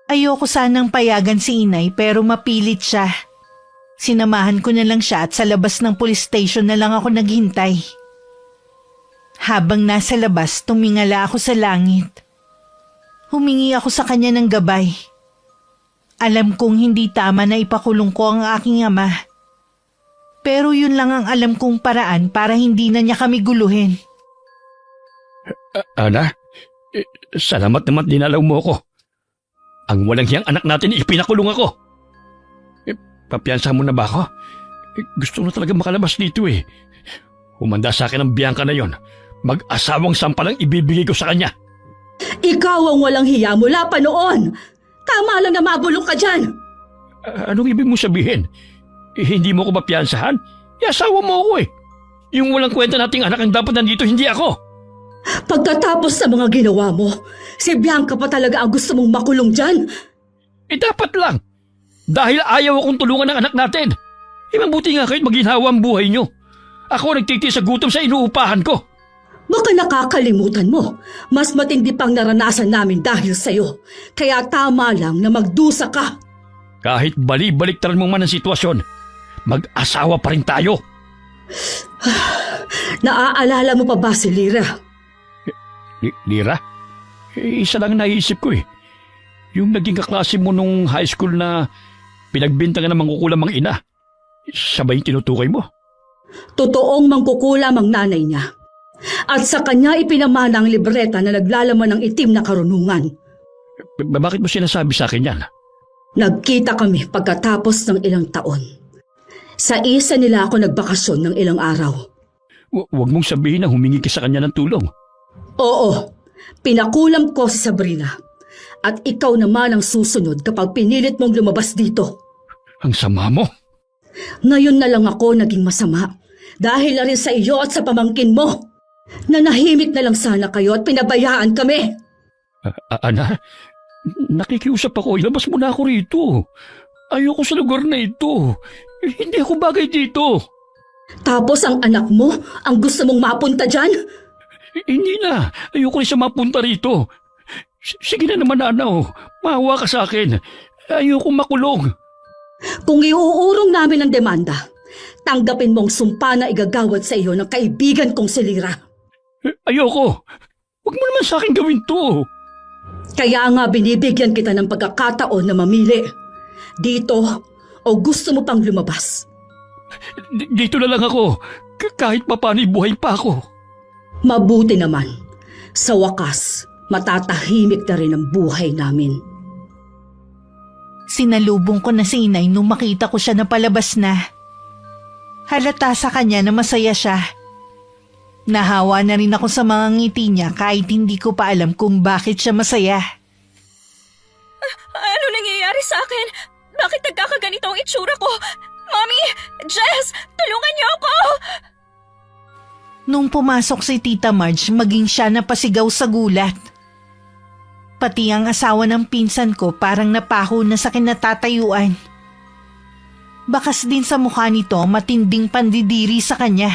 Ayoko sanang payagan si Inay pero mapilit siya. Sinamahan ko na lang siya at sa labas ng police station na lang ako naghintay. Habang nasa labas, tumingala ako sa langit. Humingi ako sa kanya ng gabay. Alam kong hindi tama na ipakulong ko ang aking ama. Pero yun lang ang alam kong paraan para hindi na niya kami guluhin. Ana, salamat naman dinalaw mo ako. Ang walang hiyang anak natin ipinakulong ako. Papiyansa mo na ba ako? Gusto na talaga makalabas dito eh. Humanda sa akin ang Bianca na yon. Mag-asawang sampalang ibibigay ko sa kanya. Ikaw ang walang hiya mula pa noon. Tama lang na mabulok ka dyan. Anong ibig mong sabihin? Hindi mo ko mapiyansahan? Asawa mo ako eh. Yung walang kwenta nating anak ang dapat nandito, hindi ako. Pagkatapos sa mga ginawa mo, si Bianca pa talaga ang gusto mong makulong dyan. Dapat lang. Dahil ayaw akong tulungan ng anak natin. Mabuti nga kahit maginhawa ang buhay nyo. Ako nagtitiis sa gutom sa inuupahan ko. Baka nakakalimutan mo, mas matindi pang naranasan namin dahil sa'yo. Kaya tama lang na magdusa ka. Kahit bali-baliktaran mo man ang sitwasyon, mag-asawa pa rin tayo. Naaalala mo pa ba si Lira? Lira? Isa lang naisip ko eh. Yung naging kaklase mo nung high school na pinagbintangan ng mangkukulam ang ina. Siya ba yung tinutukoy mo? Totoong mangkukulam ang nanay niya. At sa kanya ipinamana ang libreta na naglalaman ng itim na karunungan. Bakit mo sinasabi sa akin yan? Nagkita kami pagkatapos ng ilang taon. Sa isa nila ako nagbakasyon ng ilang araw. Huwag mong sabihin na humingi ka sa kanya ng tulong. Oo, pinakulam ko si Sabrina. At ikaw naman ang susunod kapag pinilit mong lumabas dito. Ang sama mo. Ngayon na lang ako naging masama. Dahil na rin sa iyo at sa pamangkin mo. Nanahimik na lang sana kayo at pinabayaan kami. Ana, nakikiusap ako. Ilabas mo na ako rito. Ayoko sa lugar na ito. Hindi ako bagay dito. Tapos ang anak mo, ang gusto mong mapunta dyan? Hindi na. Ayoko rin siya mapunta rito. Sige na naman, Nanaw. Maawa ka sa akin. Ayoko makulong. Kung iuurong namin ang demanda, tanggapin mong sumpa na igagawad sa iyo ng kaibigan kong si Lira. Ayoko. Huwag mo naman sa akin gawin to. Kaya nga binibigyan kita ng pagkakataon na mamili. Dito o gusto mo pang lumabas? Dito na lang ako. Kahit papaano buhay pa ako. Mabuti naman. Sa wakas, matatahimik na rin ang buhay namin. Sinalubong ko na si inay nung makita ko siya na palabas na. Halata sa kanya na masaya siya. Nahawa na rin ako sa mga ngiti niya kahit hindi ko pa alam kung bakit siya masaya. Ano nangyayari sa akin? Bakit nagkakaganito ang itsura ko? Mommy! Jess! Tulungan niyo ako! Nung pumasok si Tita Marge, maging siya napasigaw sa gulat. Pati ang asawa ng pinsan ko parang napaho na sa kinatatayuan. Bakas din sa mukha nito matinding pandidiri sa kanya.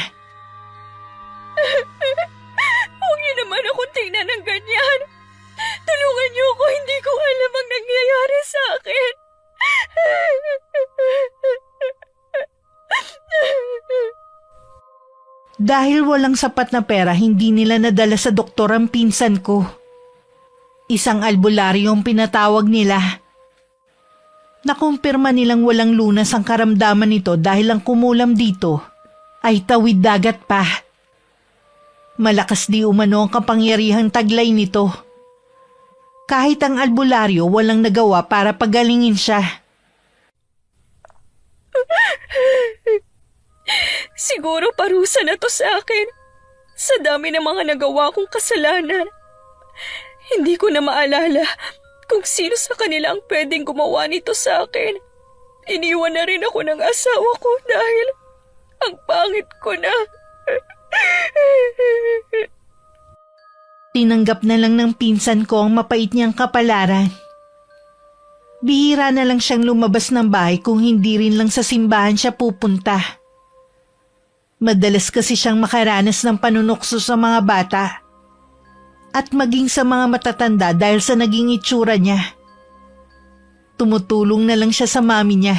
Huwag niyo naman akong tingnan ng ganyan. Tulungan niyo ako, hindi ko alam ang nangyayari sa akin. Dahil walang sapat na pera, hindi nila nadala sa doktor ang pinsan ko. Isang albularyo ang pinatawag nila. Nakumpirma nilang walang lunas ang karamdaman nito dahil ang kumulam dito ay tawid dagat pa. Malakas di umano ang kapangyarihang taglay nito. Kahit ang albularyo walang nagawa para pagalingin siya. Siguro parusa na to sa akin. Sa dami ng mga nagawa kong kasalanan. Hindi ko na maalala kung sino sa kanila ang pwedeng gumawa nito sa akin. Iniwan na rin ako ng asawa ko dahil ang pangit ko na. Tinanggap na lang ng pinsan ko ang mapait niyang kapalaran. Bihira na lang siyang lumabas ng bahay kung hindi rin lang sa simbahan siya pupunta. Madalas kasi siyang makaranas ng panunukso sa mga bata at maging sa mga matatanda dahil sa naging itsura niya. Tumutulong na lang siya sa mami niya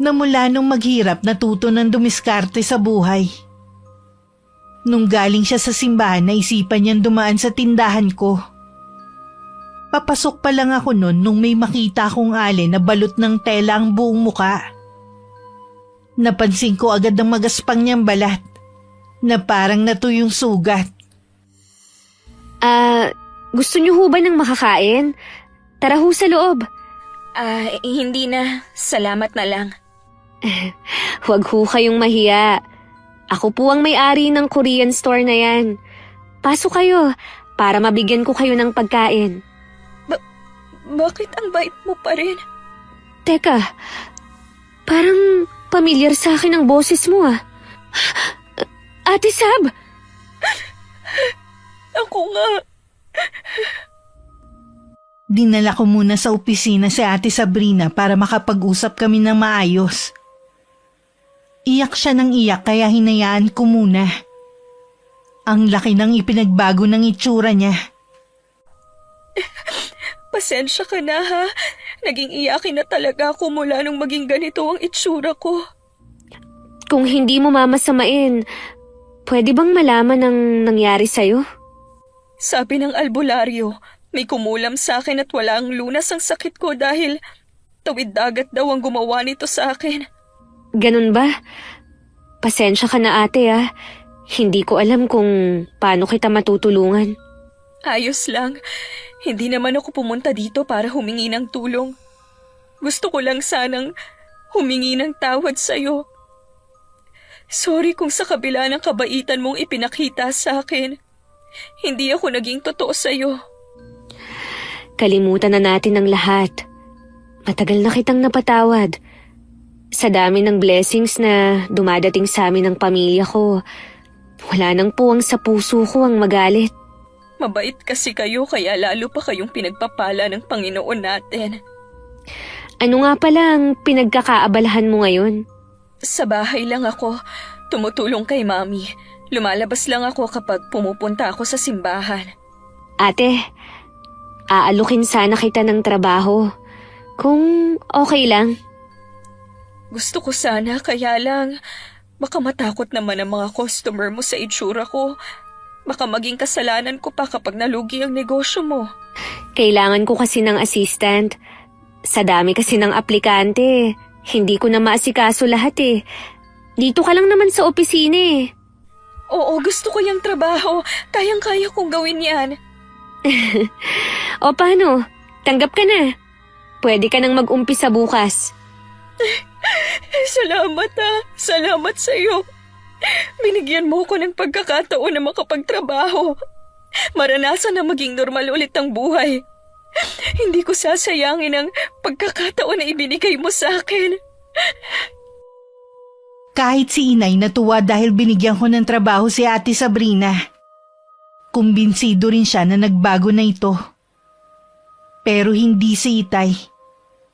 na mula nung maghirap natuto ng dumiskarte sa buhay. Nung galing siya sa simbahan, naisipan niyang dumaan sa tindahan ko. Papasok pa lang ako nung may makita akong alin na balot ng tela ang buong muka. Napansin ko agad ang magaspang niyang balat na parang natuyong sugat. Gusto niyo ho ba ng makakain? Tara ho sa loob. Hindi na. Salamat na lang. Huwag ho kayong mahiya. Ako po ang may-ari ng Korean store na yan. Pasok kayo para mabigyan ko kayo ng pagkain. Bakit ang bait mo pa rin? Teka, parang pamilyar sa akin ang boses mo ah. Ate Sab! Ako nga. Dinala ko muna sa opisina si Ate Sabrina para makapag-usap kami ng maayos. Iyak siya ng iyak kaya hinayaan ko muna. Ang laki ng ipinagbago ng itsura niya. Pasensya ka na ha. Naging iyakin na talaga ako mula nung maging ganito ang itsura ko. Kung hindi mo mamasamain, pwede bang malaman ang nangyari sa'yo? Sabi ng albularyo, may kumulam sa akin at wala ang lunas ang sakit ko dahil tawid dagat daw ang gumawa nito sa akin. Ganun ba? Pasensya ka na ate ah. Hindi ko alam kung paano kita matutulungan. Ayos lang. Hindi naman ako pumunta dito para humingi ng tulong. Gusto ko lang sanang humingi ng tawad sa'yo. Sorry kung sa kabila ng kabaitan mong ipinakita sa akin. Hindi ako naging totoo sa'yo. Kalimutan na natin ang lahat. Matagal na kitang napatawad. Sa dami ng blessings na dumadating sa amin ng pamilya ko, wala nang puwang sa puso ko ang magalit. Mabait kasi kayo kaya lalo pa kayong pinagpapala ng Panginoon natin. Ano nga pala ang pinagkakaabalahan mo ngayon? Sa bahay lang ako. Tumutulong kay Mami. Lumalabas lang ako kapag pumupunta ako sa simbahan. Ate, aalukin sana kita ng trabaho. Kung okay lang. Gusto ko sana kaya lang baka matakot naman ang mga customer mo sa itsura ko. Baka maging kasalanan ko pa kapag nalugi ang negosyo mo. Kailangan ko kasi ng assistant. Sa dami kasi ng aplikante, hindi ko na maasikaso lahat eh. Dito ka lang naman sa opisina eh. Oo, gusto ko yung trabaho. Kayang-kaya kong gawin yan. O paano? Tanggap ka na. Pwede ka nang mag-umpisa bukas. Salamat ha. Salamat sa'yo. Binigyan mo ko ng pagkakataon na makapagtrabaho. Maranasan na maging normal ulit ang buhay. Hindi ko sasayangin ang pagkakataon na ibinigay mo sa akin. Kahit si inay natuwa dahil binigyan ko ng trabaho si Ate Sabrina. Kumbinsido rin siya na nagbago na ito. Pero hindi si Itay,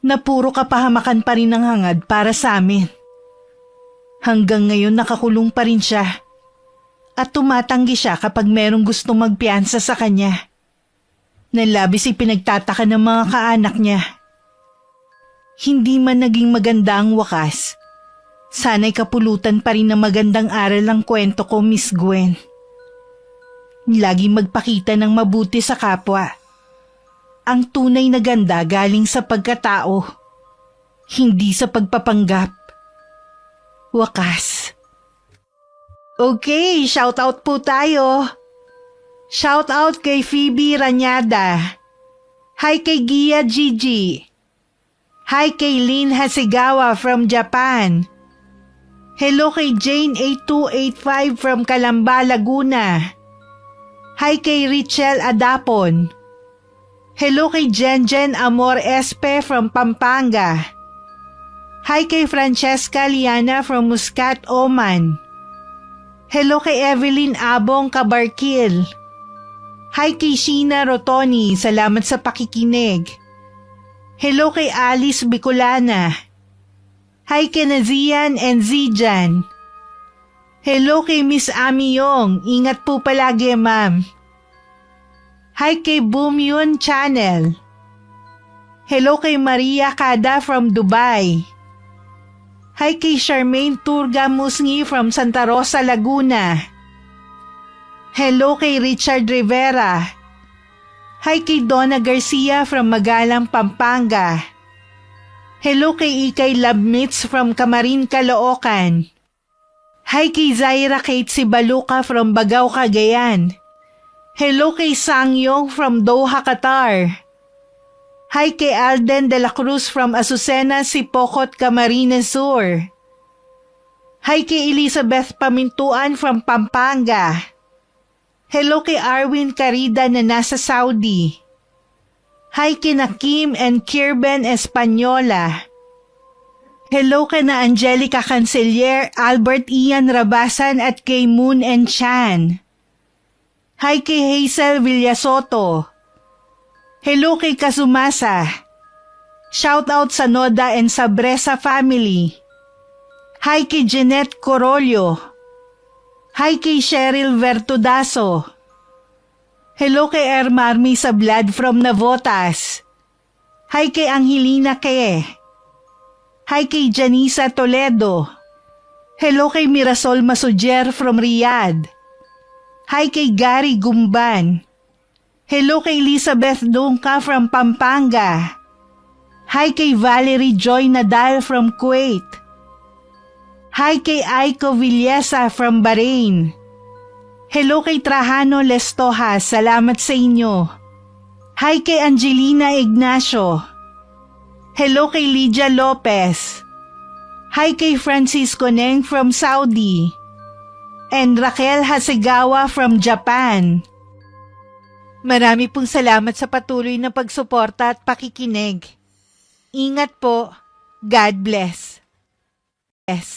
na puro kapahamakan pa rin ang hangad para sa amin. Hanggang ngayon nakakulong pa rin siya at tumatanggi siya kapag merong gustong magpiyansa sa kanya. Nalabis ipinagtataka ng mga kaanak niya. Hindi man naging maganda ang wakas, sana'y kapulutan pa rin ng magandang aral ang kwento ko, Miss Gwen. Laging magpakita ng mabuti sa kapwa. Ang tunay na ganda galing sa pagkatao, hindi sa pagpapanggap. Wakas. Okay, shout out po tayo. Shout out kay Phoebe Ranyada. Hi kay Gia Gigi. Hi kay Lynn Hasegawa from Japan. Hello kay Jane 8285 from Calamba, Laguna. Hi kay Richelle Adapon. Hello kay Jen Amor Espe from Pampanga. Hi kay Francesca Liana from Muscat, Oman. Hello kay Evelyn Abong Kabarkil. Hi kay Sheena Rotoni, salamat sa pakikinig. Hello kay Alice Bicolana. Hi kay Nazian and Zijan. Hello kay Miss Ami Yong, ingat po palagi ma'am. Hi kay Boom Yun Channel. Hello kay Maria Kada from Dubai. Hi kay Charmaine Turga Musngi from Santa Rosa, Laguna. Hello kay Richard Rivera. Hi kay Donna Garcia from Magalang, Pampanga. Hello kay Ikay Labmits from Camarin, Caloocan. Hi kay Zaira Kate Sibaluka from Bagao, Cagayan. Hello kay Sangyong from Doha, Qatar. Hi kay Alden de la Cruz from Azucena, Sipocot, Camarines Sur. Hi kay Elizabeth Pamintuan from Pampanga. Hello kay Arwin Carida na nasa Saudi. Hi kina Kim and Kirben Española. Hello kay na Angelica Cancelier, Albert Ian Rabasan at kay Moon and Chan. Hi kay Hazel Villasoto. Hello kay Kazumasa. Shout out sa Noda and sa Bresa family. Hi kay Jeanette Corollo. Hi kay Cheryl Vertudaso. Hello kay Ermarmi sa Blood from Navotas. Hi kay Angelina Ke. Hi kay Janisa Toledo. Hello kay Mirasol Masujer from Riyadh. Hi kay Gary Gumban. Hello kay Elizabeth Dungka from Pampanga. Hi kay Valerie Joy Nadal from Kuwait. Hi kay Aiko Villesa from Bahrain. Hello kay Trajano Lestojas, salamat sa inyo. Hi kay Angelina Ignacio. Hello kay Lydia Lopez. Hi kay Francisco Neng from Saudi. And Raquel Hasegawa from Japan. Marami pong salamat sa patuloy na pagsuporta at pakikinig. Ingat po. God bless. Yes.